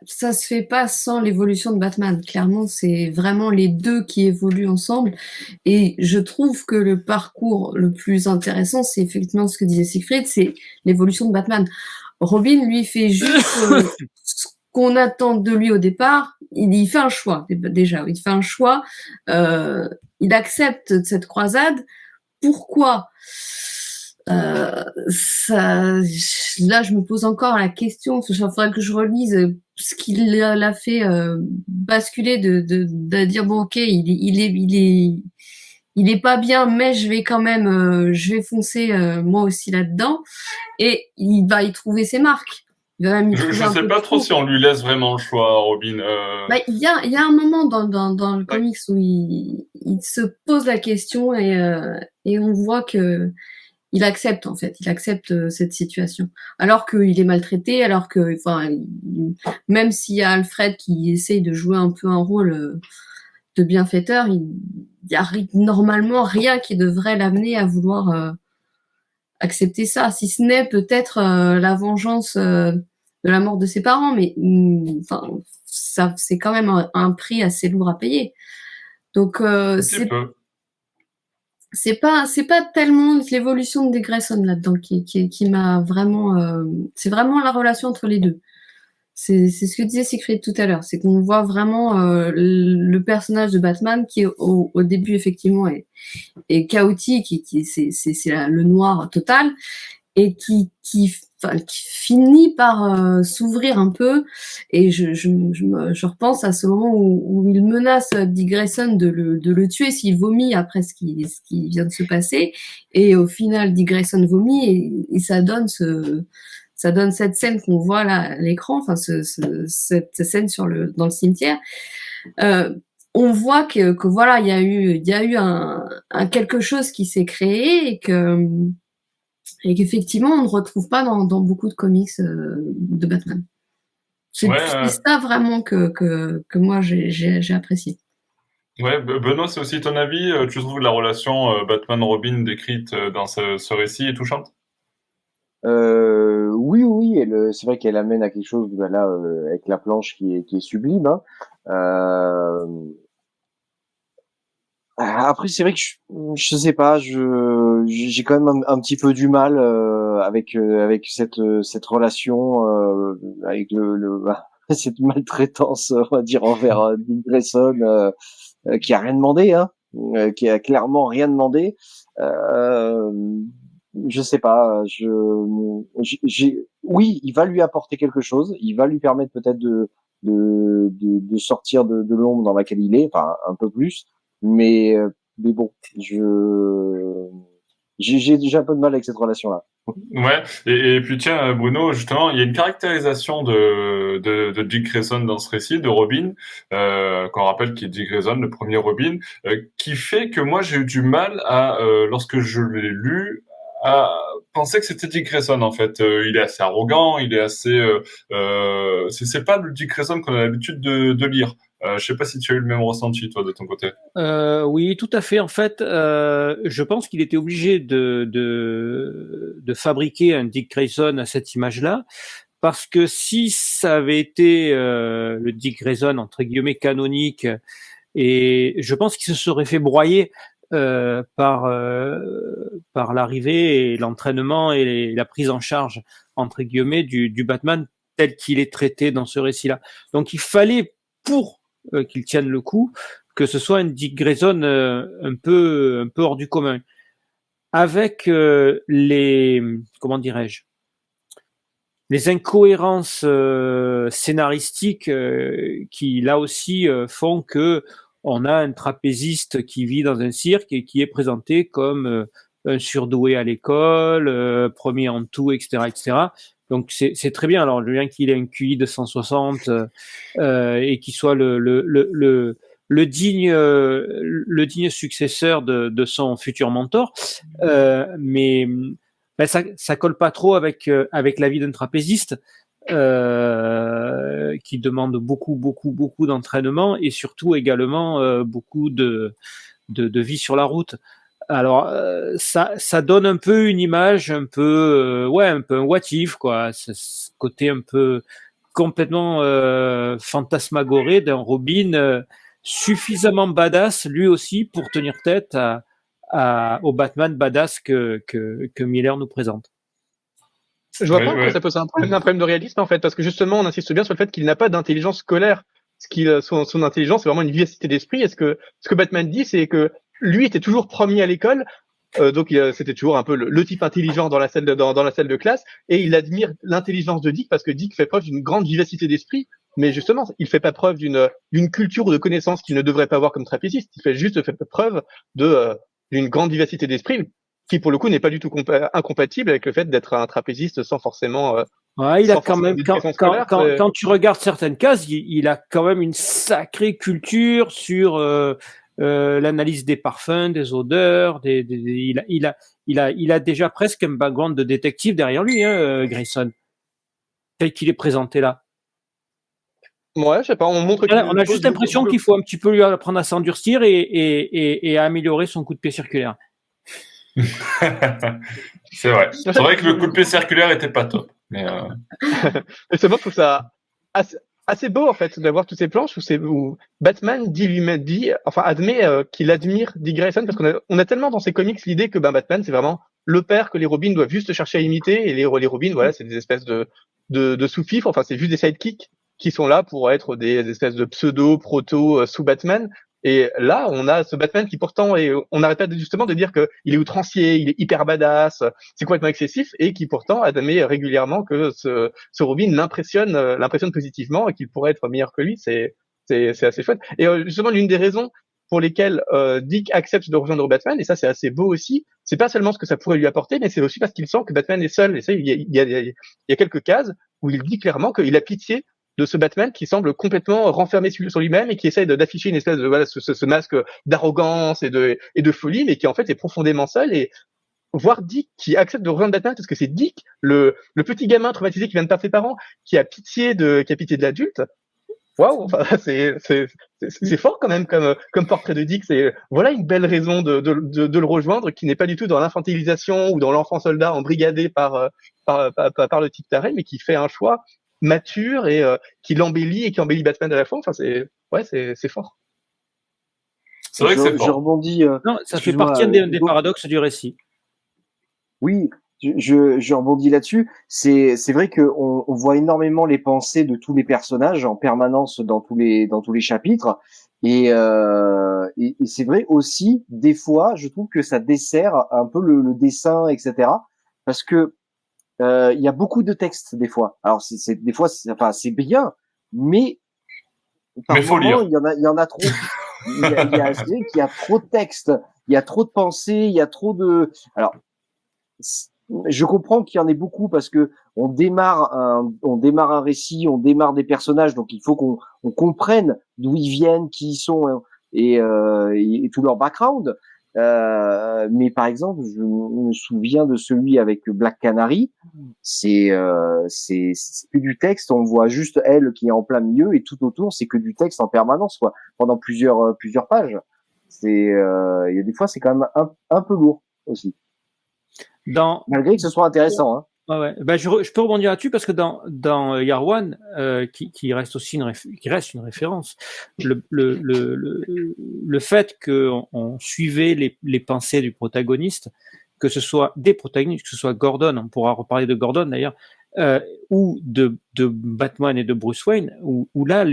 Ça se fait pas sans l'évolution de Batman. Clairement, c'est vraiment les deux qui évoluent ensemble. Et je trouve que le parcours le plus intéressant, c'est effectivement ce que disait Siegfried, c'est l'évolution de Batman. Robin, lui, fait juste ce qu'on attend de lui au départ. Il fait un choix, déjà. Il fait un choix. Il accepte cette croisade. Pourquoi là, je me pose encore la question. Il faudrait que je relise ce qui l'a fait basculer de dire bon, ok, il est pas bien, mais je vais quand même, je vais foncer moi aussi là-dedans, et il va y trouver ses marques. Il va même y trouver Je sais pas trop si on lui laisse vraiment le choix, Robin. Il y a un moment dans le comics où il se pose la question, et on voit que il accepte, en fait, il accepte cette situation. Alors qu'il est maltraité, alors que, enfin, même s'il y a Alfred qui essaye de jouer un peu un rôle de bienfaiteur, il y a normalement rien qui devrait l'amener à vouloir accepter ça, si ce n'est peut-être la vengeance de la mort de ses parents, mais enfin, ça, c'est quand même un prix assez lourd à payer. Donc, c'est pas tellement l'évolution de Dick Grayson là-dedans qui m'a vraiment c'est vraiment la relation entre les deux. C'est ce que disait Siegfried tout à l'heure, c'est qu'on voit vraiment le personnage de Batman qui au début effectivement est chaotique, c'est le noir total, et qui finit par s'ouvrir un peu. Et je repense à ce moment où il menace Dick Grayson de le tuer s'il vomit après ce qui vient de se passer, et au final Dick Grayson vomit, et ça donne cette scène qu'on voit là à l'écran, enfin cette scène dans le cimetière. On voit que voilà, il y a eu un quelque chose qui s'est créé, et qu'effectivement on ne retrouve pas dans beaucoup de comics de Batman. C'est ça vraiment que moi j'ai apprécié. Ouais, Benoît, c'est aussi ton avis? Tu trouves la relation Batman-Robin décrite dans ce récit est touchante? Oui, c'est vrai qu'elle amène à quelque chose là avec la planche qui est sublime. Après, c'est vrai que je sais pas, j'ai quand même un petit peu du mal avec cette relation avec cette maltraitance, on va dire, envers Dick Grayson, qui a rien demandé, qui a clairement rien demandé. je sais pas, oui, il va lui apporter quelque chose, il va lui permettre peut-être de sortir de l'ombre dans laquelle il est, enfin un peu plus, mais bon, j'ai un peu de mal avec cette relation-là. Ouais, et puis tiens, Bruno, justement, il y a une caractérisation de Dick Grayson dans ce récit, de Robin, qu'on rappelle qui est Dick Grayson, le premier Robin, qui fait que moi j'ai eu du mal à, lorsque je l'ai lu, à penser que c'était Dick Grayson en fait. Il est assez arrogant, il est assez, c'est pas le Dick Grayson qu'on a l'habitude de lire. Je sais pas si tu as eu le même ressenti toi de ton côté. Oui, tout à fait. En fait, je pense qu'il était obligé de fabriquer un Dick Grayson à cette image-là, parce que si ça avait été le Dick Grayson entre guillemets canonique, et je pense qu'il se serait fait broyer par l'arrivée et l'entraînement et la prise en charge entre guillemets du Batman tel qu'il est traité dans ce récit-là. Donc il fallait pour qu'il tienne le coup que ce soit un Dick Grayson un peu hors du commun, avec les comment dirais-je, les incohérences scénaristiques qui là aussi font que on a un trapéziste qui vit dans un cirque et qui est présenté comme un surdoué à l'école, premier en tout, etc., etc. Donc c'est très bien. Alors bien qu'il ait un QI de 160 et qu'il soit le digne successeur de son futur mentor, mais ben ça colle pas trop avec la vie d'un trapéziste qui demande beaucoup d'entraînement et surtout également beaucoup de vie sur la route. Alors ça donne un peu une image un peu un peu un what if quoi, ce côté un peu complètement fantasmagoré d'un Robin suffisamment badass lui aussi pour tenir tête au Batman badass que Miller nous présente. Je vois Ouais, pas en quoi ouais. ça pose un problème de réalisme en fait, parce que justement on insiste bien sur le fait qu'il n'a pas d'intelligence scolaire. Son intelligence c'est vraiment une vivacité d'esprit. Et ce que Batman dit, c'est que lui était toujours premier à l'école, donc c'était toujours un peu le type intelligent dans la salle dans la salle de classe, et il admire l'intelligence de Dick parce que Dick fait preuve d'une grande vivacité d'esprit. Mais justement, il fait pas preuve d'une culture ou de connaissances qu'il ne devrait pas avoir comme trapéziste. Il fait preuve d'une grande vivacité d'esprit qui pour le coup n'est pas du tout incompatible avec le fait d'être un trapéziste sans forcément Ouais, il a quand même d'éducation scolaire. quand tu regardes certaines cases, il a quand même une sacrée culture sur l'analyse des parfums, des odeurs, il a déjà presque un background de détective derrière lui, hein, Grayson, tel qu'il est présenté là. Ouais, je sais pas, on montre On a juste l'impression qu'il faut un petit peu lui apprendre à s'endurcir et à améliorer son coup de pied circulaire. C'est vrai. C'est vrai que le coup de pied circulaire était pas top. Mais Et seulement, je trouve ça assez beau, en fait, d'avoir toutes ces planches où Batman admet qu'il admire Dick Grayson, parce qu'on a tellement dans ses comics l'idée que Batman, c'est vraiment le père que les Robins doivent juste chercher à imiter, et les Robins, voilà, c'est des espèces de sous-fifres, enfin, c'est juste des sidekicks qui sont là pour être des espèces de pseudo-proto sous Batman. Et là, on a ce Batman qui pourtant on n'arrête pas justement de dire que il est outrancier, il est hyper badass, c'est complètement excessif, et qui pourtant admet régulièrement que ce Robin l'impressionne positivement et qu'il pourrait être meilleur que lui. C'est assez chouette. Et justement, l'une des raisons pour lesquelles Dick accepte de rejoindre Batman, et ça c'est assez beau aussi, c'est pas seulement ce que ça pourrait lui apporter, mais c'est aussi parce qu'il sent que Batman est seul. Et ça, il y a quelques cases où il dit clairement qu'il a pitié de ce Batman qui semble complètement renfermé sur lui-même et qui essaye d'afficher une espèce de ce masque d'arrogance et de folie, mais qui en fait est profondément seul. Et voir Dick qui accepte de rejoindre Batman parce que c'est Dick, le petit gamin traumatisé qui vient de perdre ses parents, qui a pitié de l'adulte. Waouh, enfin, c'est fort quand même comme portrait de Dick. C'est voilà une belle raison de le rejoindre, qui n'est pas du tout dans l'infantilisation ou dans l'enfant soldat embrigadé par le type taré, mais qui fait un choix mature et qui l'embellit et qui embellit Batman à la fois. Enfin, c'est fort. c'est vrai que c'est Je fort. rebondis. Non, ça fait partie des paradoxes du récit. Oui, je rebondis là-dessus. C'est vrai que on voit énormément les pensées de tous les personnages en permanence dans tous les chapitres. Et c'est vrai aussi, des fois, je trouve que ça dessert un peu le dessin, etc. Parce que il y a beaucoup de textes des fois. Alors des fois, c'est bien, mais par faut moment, lire. il y en a trop. C'est vrai qu'il y a trop de textes, il y a trop de pensées, il y a trop de. Alors, je comprends qu'il y en ait beaucoup parce que on démarre un récit, on démarre des personnages, donc il faut qu'on comprenne d'où ils viennent, qui ils sont et tout leur background. Mais par exemple, je me souviens de celui avec Black Canary. C'est que du texte. On voit juste elle qui est en plein milieu et tout autour, c'est que du texte en permanence, quoi, pendant plusieurs pages. Il y a des fois, c'est quand même un peu lourd aussi. Malgré que ce soit intéressant, hein. Ouais. Je peux rebondir là-dessus parce que dans Yarwan, qui reste aussi qui reste une référence, le fait qu'on suivait les pensées du protagoniste, que ce soit des protagonistes, que ce soit Gordon, on pourra reparler de Gordon d'ailleurs, ou de Batman et de Bruce Wayne, où là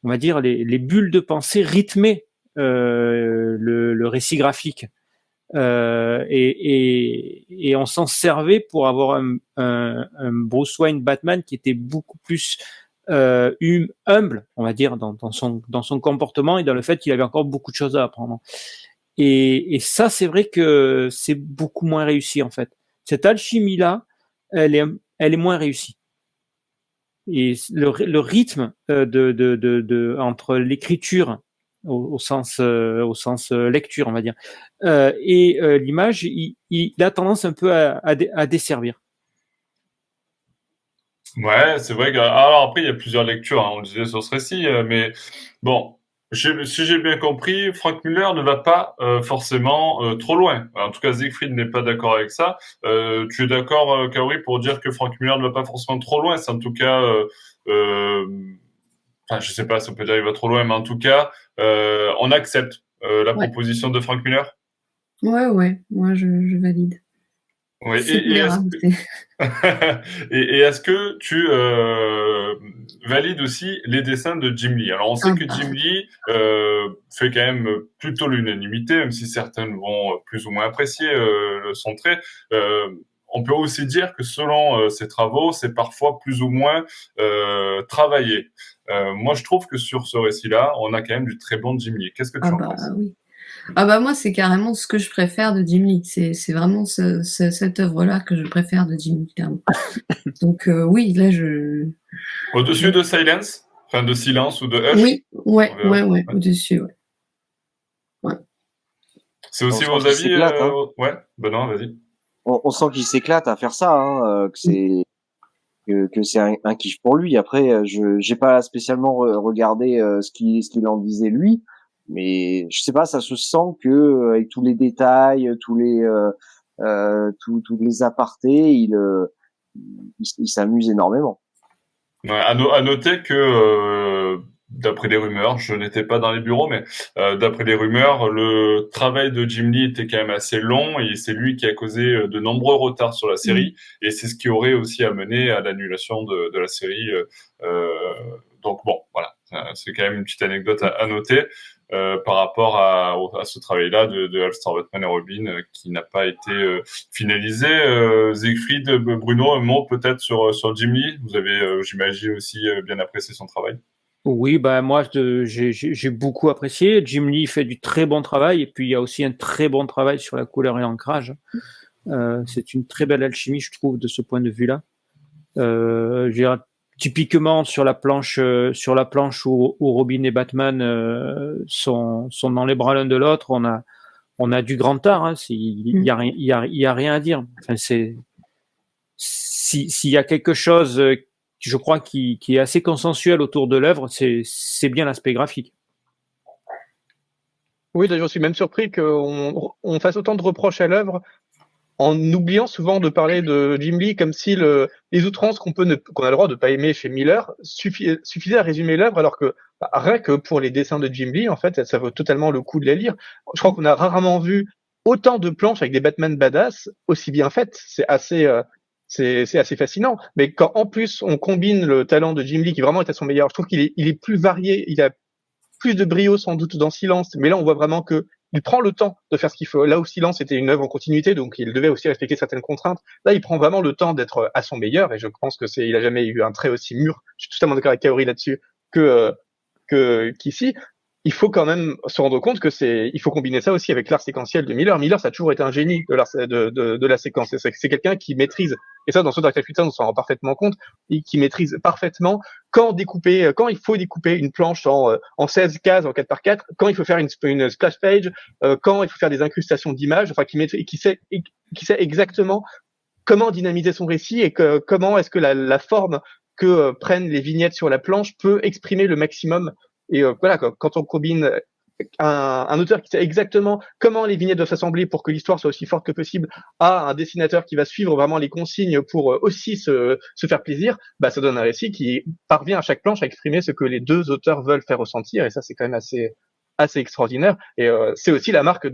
on va dire les bulles de pensée rythmaient le récit graphique. Et on s'en servait pour avoir un Bruce Wayne Batman qui était beaucoup plus humble, on va dire, dans son comportement et dans le fait qu'il avait encore beaucoup de choses à apprendre. Et ça, c'est vrai que c'est beaucoup moins réussi en fait. Cette alchimie-là, elle est moins réussie. Et le rythme entre l'écriture au sens lecture, on va dire, et l'image, il a tendance un peu à desservir. Ouais, c'est vrai que alors après il y a plusieurs lectures, hein, on le disait sur ce récit, mais bon, si j'ai bien compris, Frank Miller ne va pas forcément trop loin. En tout cas, Siegfried n'est pas d'accord avec ça. Tu es d'accord, Kaori, pour dire que Frank Miller ne va pas forcément trop loin. C'est en tout cas, enfin, je sais pas, ça peut dire qu'il va trop loin, mais en tout cas, on accepte la proposition de Frank Miller. Ouais, moi je valide. Oui, C'est tolérable. et est-ce que tu valides aussi les dessins de Jim Lee? Alors, on sait que Jim Lee fait quand même plutôt l'unanimité, même si certains vont plus ou moins apprécier son trait. On peut aussi dire que selon ses travaux, c'est parfois plus ou moins travaillé. Moi, je trouve que sur ce récit-là, on a quand même du très bon Jim Lee. Qu'est-ce que tu en penses? Oui. Moi, c'est carrément ce que je préfère de Jim Lee. C'est vraiment cette œuvre-là que je préfère de Jim Lee, clairement. Donc oui, là Au-dessus de Silence, enfin de Silence ou de Hush. Oui, ouais, au-dessus, ouais. C'est aussi vos avis, ouais, Benoît, vas-y. On sent qu'il s'éclate à faire ça, hein, que c'est un kiff pour lui. Après, j'ai pas spécialement regardé ce qu'il en disait lui, mais je sais pas, ça se sent que avec tous les détails, tous les apartés, il s'amuse énormément. Ouais, à noter que d'après les rumeurs, je n'étais pas dans les bureaux, mais d'après les rumeurs, le travail de Jim Lee était quand même assez long et c'est lui qui a causé de nombreux retards sur la série et c'est ce qui aurait aussi amené à l'annulation de la série. Donc bon, voilà, c'est quand même une petite anecdote à noter par rapport à ce travail-là de All-Star Batman et Robin qui n'a pas été finalisé. Siegfried, Bruno, un mot peut-être sur Jim Lee. Vous avez, j'imagine aussi bien apprécié son travail. Oui, moi j'ai beaucoup apprécié. Jim Lee fait du très bon travail et puis il y a aussi un très bon travail sur la couleur et l'ancrage. C'est une très belle alchimie, je trouve, de ce point de vue-là. Typiquement sur la planche où Robin et Batman sont dans les bras l'un de l'autre, on a du grand art. Hein, il y a rien à dire. Enfin, s'il y a quelque chose, je crois, qui est assez consensuel autour de l'œuvre, c'est bien l'aspect graphique. Oui, d'ailleurs, je suis même surpris qu'on fasse autant de reproches à l'œuvre en oubliant souvent de parler de Jim Lee comme si les outrances qu'on a le droit de pas aimer chez Miller suffisaient à résumer l'œuvre, alors que rien que pour les dessins de Jim Lee, en fait, ça vaut totalement le coup de les lire. Je crois qu'on a rarement vu autant de planches avec des Batman badass aussi bien faites. C'est assez fascinant. Mais quand en plus on combine le talent de Jim Lee qui vraiment est à son meilleur, je trouve qu'il est plus varié. Il a plus de brio sans doute dans Silence, mais là on voit vraiment que il prend le temps de faire ce qu'il faut. Là où Silence était une œuvre en continuité, donc il devait aussi respecter certaines contraintes. Là, il prend vraiment le temps d'être à son meilleur, et je pense que il a jamais eu un trait aussi mûr. Je suis totalement d'accord avec Kaori là-dessus qu'ici. Il faut quand même se rendre compte que il faut combiner ça aussi avec l'art séquentiel de Miller. Miller, ça a toujours été un génie de la séquence. C'est quelqu'un qui maîtrise, et ça, dans ce Dark Knight Returns, on s'en rend parfaitement compte, qui maîtrise parfaitement quand il faut découper une planche en 16 cases, en 4x4, quand il faut faire une splash page, quand il faut faire des incrustations d'images, enfin, qui sait exactement comment dynamiser son récit et comment est-ce que la forme que prennent les vignettes sur la planche peut exprimer le maximum. Et voilà, quand on combine un auteur qui sait exactement comment les vignettes doivent s'assembler pour que l'histoire soit aussi forte que possible à un dessinateur qui va suivre vraiment les consignes pour aussi se faire plaisir, bah ça donne un récit qui parvient à chaque planche à exprimer ce que les deux auteurs veulent faire ressentir, et ça c'est quand même assez extraordinaire. Et c'est aussi la marque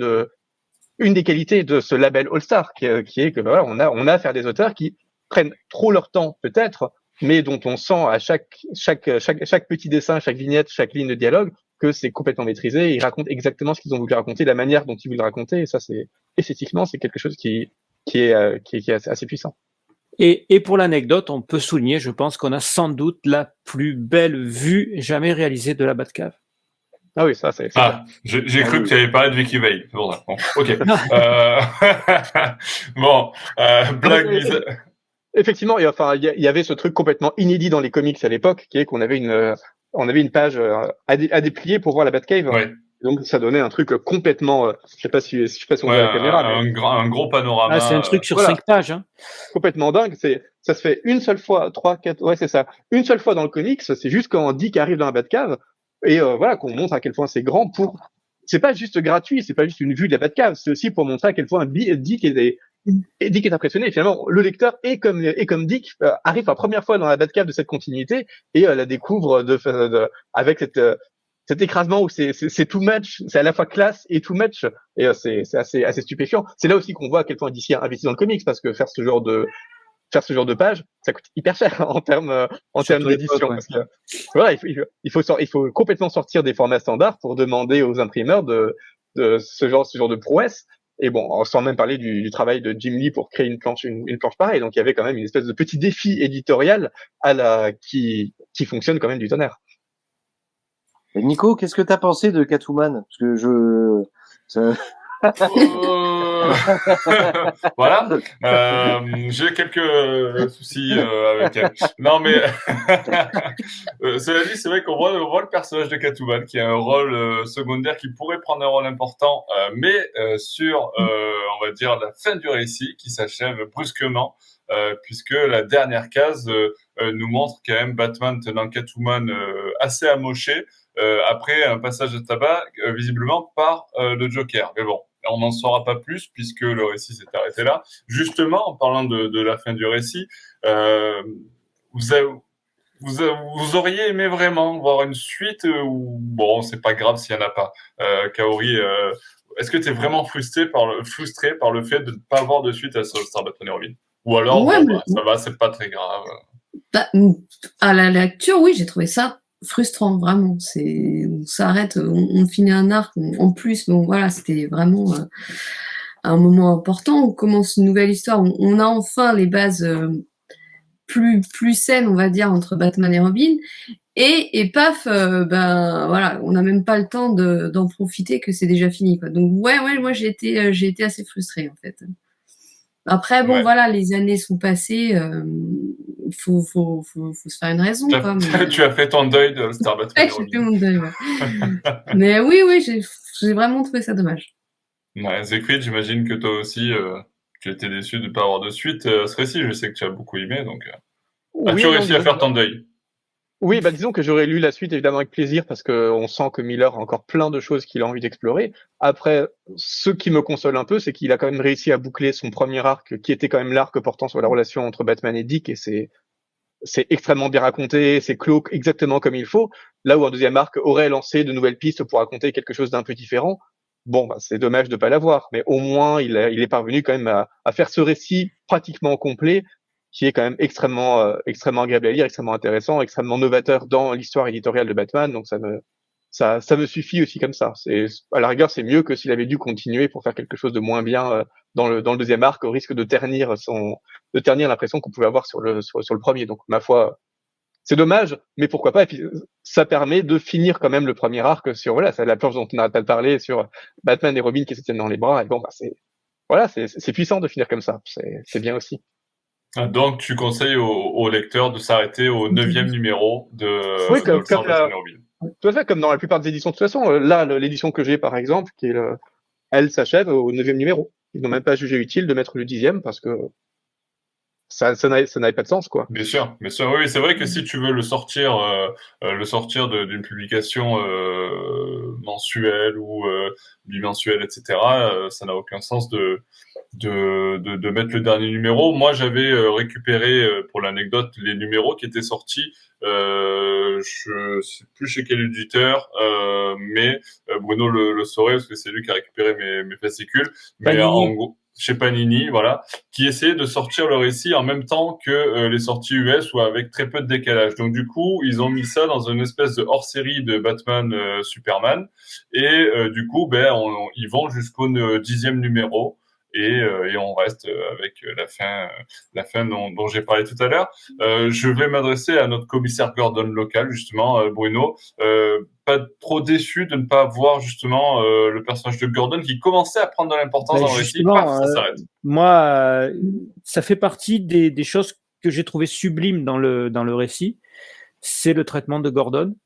une des qualités de ce label All-Star qui est que voilà, on a affaire à des auteurs qui prennent trop leur temps peut-être, mais dont on sent à chaque petit dessin, chaque vignette, chaque ligne de dialogue que c'est complètement maîtrisé. Ils racontent exactement ce qu'ils ont voulu raconter, la manière dont ils voulaient raconter, et ça, c'est esthétiquement, c'est quelque chose qui est assez puissant. Et pour l'anecdote, on peut souligner, je pense qu'on a sans doute la plus belle vue jamais réalisée de la Batcave. Ah oui, ça, c'est j'ai cru que tu avais parlé de Vicky Vale. Bon, ok. Blague mise. Effectivement, et enfin, il y avait ce truc complètement inédit dans les comics à l'époque, qui est qu'on avait une page à déplier pour voir la Batcave. Ouais. Donc ça donnait un truc complètement, je sais pas si on voit la caméra, un gros panorama. Ah, c'est un truc sur 5 pages, hein. Complètement dingue. Ça se fait une seule fois, 3, 4, ouais, c'est ça. Une seule fois dans le comics, c'est juste quand Dick arrive dans la Batcave, et voilà, qu'on montre à quel point c'est grand c'est pas juste gratuit, c'est pas juste une vue de la Batcave, c'est aussi pour montrer à quel point Dick est impressionné. Et finalement, le lecteur et comme Dick arrive pour la première fois dans la Batcave de cette continuité et la découvre avec cet écrasement où c'est too much, c'est à la fois classe et too much, et c'est assez stupéfiant. C'est là aussi qu'on voit à quel point DC a investi dans le comics, parce que faire ce genre de page, ça coûte hyper cher en termes d'édition. Ouais. Parce que, voilà, il faut complètement sortir des formats standards pour demander aux imprimeurs de ce genre de prouesse. Et bon, sans même parler du travail de Jim Lee pour créer une planche pareille. Donc il y avait quand même une espèce de petit défi éditorial qui fonctionne quand même du tonnerre. Et Nico, qu'est-ce que t'as pensé de Catwoman? Parce que voilà. J'ai quelques soucis avec elle. Non, mais cela dit, c'est vrai qu'on voit le personnage de Catwoman qui a un rôle secondaire, qui pourrait prendre un rôle important, mais sur, on va dire, la fin du récit qui s'achève brusquement, puisque la dernière case nous montre quand même Batman tenant Catwoman assez amoché après un passage de tabac visiblement par le Joker. Mais bon, on n'en saura pas plus puisque le récit s'est arrêté là. Justement, en parlant de la fin du récit, vous auriez aimé vraiment voir une suite ou bon, c'est pas grave s'il y en a pas. Kaori, est-ce que tu es vraiment frustré par le fait de ne pas avoir de suite à All-Star Batman et Robin? Ou alors, Ouais, ça va, c'est pas très grave. Bah, à la lecture, oui, j'ai trouvé ça frustrant, vraiment. On s'arrête, on finit un arc en plus. Bon, voilà, c'était vraiment un moment important. On commence une nouvelle histoire. On a enfin les bases plus saines, on va dire, entre Batman et Robin. Et paf, ben voilà, on n'a même pas le temps d'en profiter que c'est déjà fini, quoi. Donc ouais, moi j'ai été assez frustrée en fait. Après bon, voilà, les années sont passées. Il faut se faire une raison, quoi. Mais... Tu as fait ton deuil de All-Star Batman. J'ai fait mon deuil, ouais. Mais oui, j'ai vraiment trouvé ça dommage. Ouais, Zekrid, j'imagine que toi aussi, tu étais déçu de ne pas avoir de suite à ce récit. Je sais que tu as beaucoup aimé, donc as-tu réussi à faire ton deuil? Oui, bah disons que j'aurais lu la suite évidemment avec plaisir, parce que on sent que Miller a encore plein de choses qu'il a envie d'explorer. Après, ce qui me console un peu, c'est qu'il a quand même réussi à boucler son premier arc, qui était quand même l'arc portant sur la relation entre Batman et Dick, et c'est extrêmement bien raconté, c'est clos exactement comme il faut. Là où un deuxième arc aurait lancé de nouvelles pistes pour raconter quelque chose d'un peu différent. Bon, bah, c'est dommage de pas l'avoir, mais au moins il est parvenu quand même à faire ce récit pratiquement complet, qui est quand même extrêmement agréable à lire, extrêmement intéressant, extrêmement novateur dans l'histoire éditoriale de Batman. Donc ça ça me suffit aussi comme ça. C'est, à la rigueur, c'est mieux que s'il avait dû continuer pour faire quelque chose de moins bien dans le deuxième arc, au risque de ternir l'impression qu'on pouvait avoir sur le premier. Donc, ma foi, c'est dommage, mais pourquoi pas. Et puis, ça permet de finir quand même le premier arc sur, voilà, c'est la planche dont on a parlé, sur Batman et Robin qui se tiennent dans les bras. Et bon, bah, c'est puissant de finir comme ça. C'est bien aussi. Donc, tu conseilles aux lecteurs de s'arrêter au 9e numéro de Oui, All Star Batman et Robin. tout à fait, comme dans la plupart des éditions. De toute façon, là, l'édition que j'ai, par exemple, elle s'achève au 9e numéro. Ils n'ont même pas jugé utile de mettre le 10e parce que ça n'avait pas de sens, quoi. Bien sûr, oui, c'est vrai que si tu veux le sortir d'une publication mensuelle ou bimensuelle, etc., ça n'a aucun sens de mettre le dernier numéro. Moi, j'avais récupéré, pour l'anecdote, les numéros qui étaient sortis. Je sais plus chez quel éditeur, mais Bruno le saurait parce que c'est lui qui a récupéré mes fascicules. Mais en gros, chez Panini, voilà, qui essayait de sortir le récit en même temps que les sorties US ou avec très peu de décalage. Donc du coup, ils ont mis ça dans une espèce de hors-série de Batman Superman et du coup, ils vont jusqu'au 10e numéro. Et on reste avec la fin dont j'ai parlé tout à l'heure. Je vais m'adresser à notre commissaire Gordon local, justement, Bruno. Pas trop déçu de ne pas voir justement le personnage de Gordon qui commençait à prendre de l'importance dans le récit. Paf, ça s'arrête. Moi, ça fait partie des choses que j'ai trouvé sublimes dans le récit. C'est le traitement de Gordon,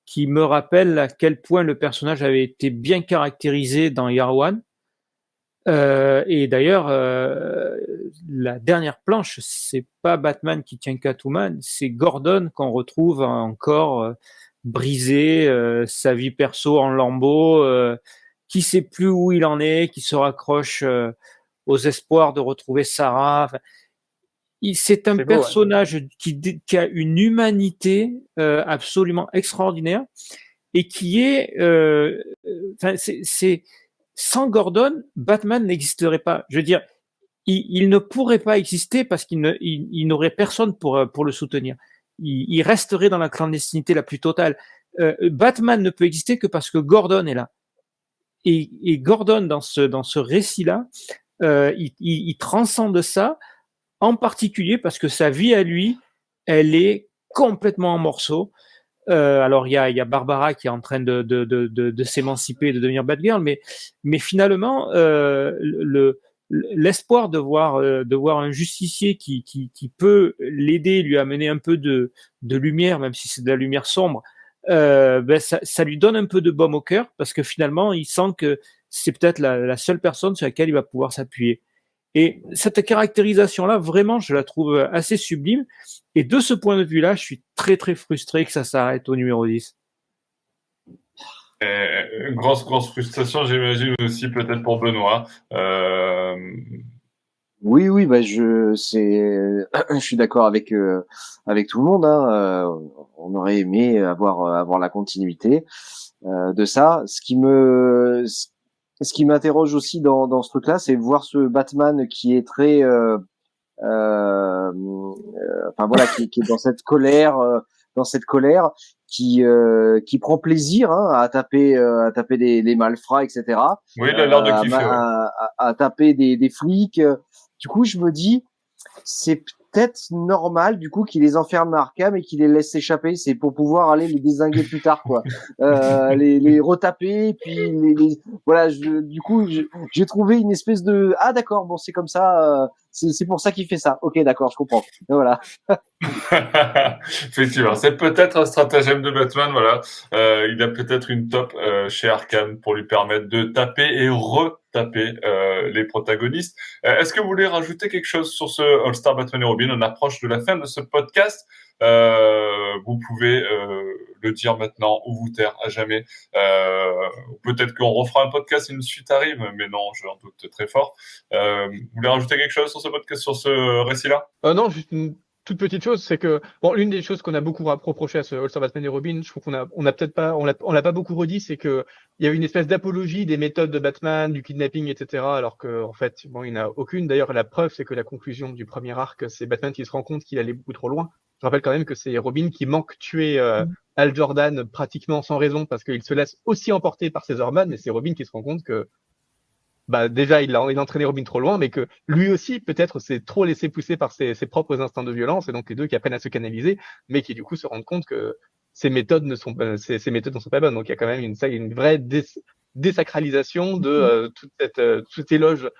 qui me rappelle à quel point le personnage avait été bien caractérisé dans Year One. Et d'ailleurs, la dernière planche, c'est pas Batman qui tient Catwoman, c'est Gordon qu'on retrouve encore brisé, sa vie perso en lambeaux, qui sait plus où il en est, qui se raccroche aux espoirs de retrouver Sarah. Enfin, c'est un personnage qui a une humanité absolument extraordinaire et qui est, sans Gordon, Batman n'existerait pas. Je veux dire, il ne pourrait pas exister parce qu'il n'aurait personne pour le soutenir. Il resterait dans la clandestinité la plus totale. Batman ne peut exister que parce que Gordon est là. Et Gordon, dans ce récit-là, il transcende ça, en particulier parce que sa vie à lui, elle est complètement en morceaux. Alors il y a Barbara qui est en train de s'émanciper, de devenir Batgirl, mais finalement l'espoir de voir un justicier qui peut l'aider, lui amener un peu de lumière, même si c'est de la lumière sombre, ça lui donne un peu de baume au cœur parce que finalement il sent que c'est peut-être la seule personne sur laquelle il va pouvoir s'appuyer. Et cette caractérisation-là, vraiment, je la trouve assez sublime. Et de ce point de vue-là, je suis très, très frustré que ça s'arrête au numéro 10. Grosse frustration, j'imagine aussi peut-être pour Benoît. Oui, bah je suis d'accord avec tout le monde. Hein. On aurait aimé avoir la continuité de ça. Ce qui m'interroge aussi dans ce truc-là, c'est voir ce Batman qui est très, enfin voilà, qui est dans cette colère, qui prend plaisir à taper les malfrats, etc. Oui, il a l'air de kiffer. À taper des flics. Du coup, je me dis, c'est peut-être normal du coup qu'il les enferme à Arkham et qu'il les laisse s'échapper, c'est pour pouvoir aller les dézinguer plus tard, quoi. Les retaper, puis voilà. Du coup, j'ai trouvé une espèce de d'accord, bon c'est comme ça, c'est pour ça qu'il fait ça. Ok, d'accord, je comprends. Et voilà. Effectivement, c'est peut-être un stratagème de Batman, voilà. Il a peut-être une top chez Arkham pour lui permettre de taper et retaper les protagonistes. Est-ce que vous voulez rajouter quelque chose sur ce All-Star Batman et Robin? On approche de la fin de ce podcast. Vous pouvez le dire maintenant ou vous taire à jamais. Peut-être qu'on refera un podcast si une suite arrive, mais non, je en doute très fort. Vous voulez rajouter quelque chose sur ce podcast, sur ce récit-là? Non, juste une toute petite chose, c'est que l'une des choses qu'on a beaucoup reproché à ce All-Star Batman et Robin, je trouve on l'a pas beaucoup redit, c'est que il y a une espèce d'apologie des méthodes de Batman, du kidnapping, etc. Alors que en fait, il n'y en a aucune. D'ailleurs, la preuve, c'est que la conclusion du premier arc, c'est Batman qui se rend compte qu'il allait beaucoup trop loin. Je rappelle quand même que c'est Robin qui manque tuer Hal Jordan pratiquement sans raison parce qu'il se laisse aussi emporter par ses hormones, mais c'est Robin qui se rend compte que déjà il a entraîné Robin trop loin, mais que lui aussi peut-être s'est trop laissé pousser par ses propres instincts de violence, et donc les deux qui apprennent à se canaliser, mais qui du coup se rendent compte que ces méthodes ne sont pas bonnes. Donc il y a quand même une vraie désacralisation de toute éloge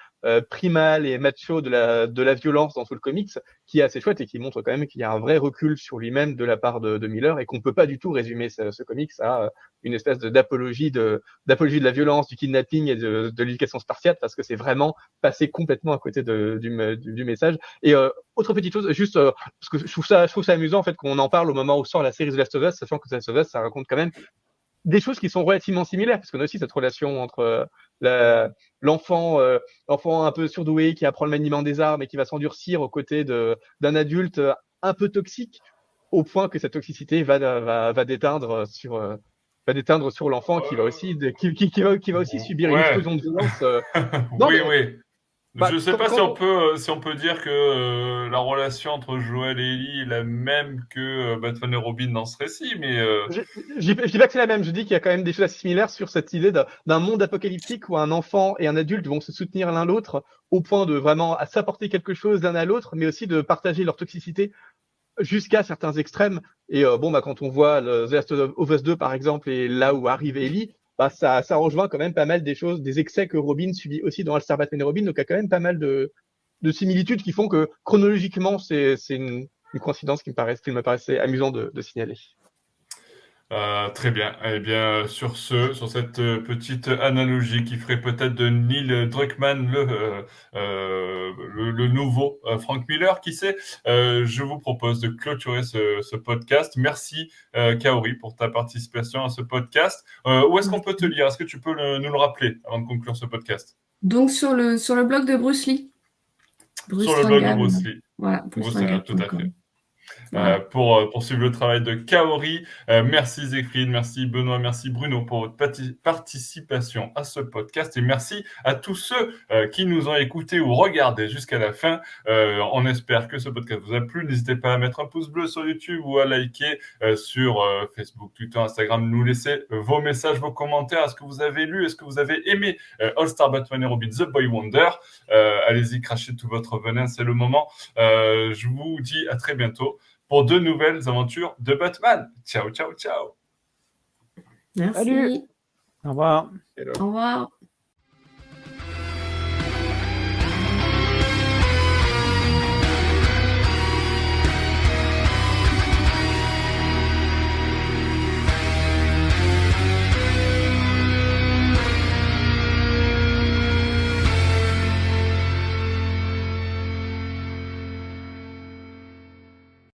primal et macho de la violence dans tout le comics, qui est assez chouette et qui montre quand même qu'il y a un vrai recul sur lui-même de la part de Miller, et qu'on peut pas du tout résumer ce comics à une espèce d'apologie de la violence, du kidnapping et de l'éducation spartiate, parce que c'est vraiment passé complètement à côté du message. Et autre petite chose, juste parce que je trouve ça amusant en fait qu'on en parle au moment où sort la série The Last of Us, sachant que The Last of Us, ça raconte quand même des choses qui sont relativement similaires, parce qu'on a aussi cette relation entre l'enfant un peu surdoué qui apprend le maniement des armes et qui va s'endurcir aux côtés d'un adulte un peu toxique, au point que cette toxicité va déteindre sur l'enfant, qui va aussi subir une explosion de violence. Oui. Je ne sais pas si on peut dire que la relation entre Joel et Ellie est la même que Batman et Robin dans ce récit, mais Je dis pas que c'est la même, je dis qu'il y a quand même des choses assez similaires sur cette idée d'un monde apocalyptique où un enfant et un adulte vont se soutenir l'un l'autre au point de vraiment s'apporter quelque chose l'un à l'autre, mais aussi de partager leur toxicité jusqu'à certains extrêmes. Et quand on voit The Last of Us 2 par exemple, et là où arrive Ellie, ça rejoint quand même pas mal des choses, des excès que Robin subit aussi dans All-Star Batman et Robin. Donc il y a quand même pas mal de similitudes qui font que chronologiquement c'est une coïncidence qui me paraissait amusant de signaler. Très bien. Eh bien, sur cette petite analogie qui ferait peut-être de Neil Druckmann le nouveau Frank Miller, qui sait, je vous propose de clôturer ce podcast. Merci Kaori pour ta participation à ce podcast. Où est-ce qu'on peut te lire? Est-ce que tu peux nous le rappeler avant de conclure ce podcast? Donc sur le blog de Bruce Lee. Sur le blog de Bruce Lee. Voilà, Bruce Lee, tout à fait. Pour suivre le travail de Kaori. Merci Siegfried, merci Benoît, merci Bruno pour votre participation à ce podcast, et merci à tous ceux qui nous ont écoutés ou regardés jusqu'à la fin. On espère que ce podcast vous a plu. N'hésitez pas à mettre un pouce bleu sur YouTube ou à liker sur Facebook, Twitter, Instagram. Nous laisser vos messages, vos commentaires. Est-ce que vous avez lu, est-ce que vous avez aimé All-Star Batman et Robin, The Boy Wonder? Allez-y, crachez tout votre venin, c'est le moment. Je vous dis à très bientôt pour de nouvelles aventures de Batman. Ciao, ciao, ciao. Merci. Salut. Au revoir. Au revoir.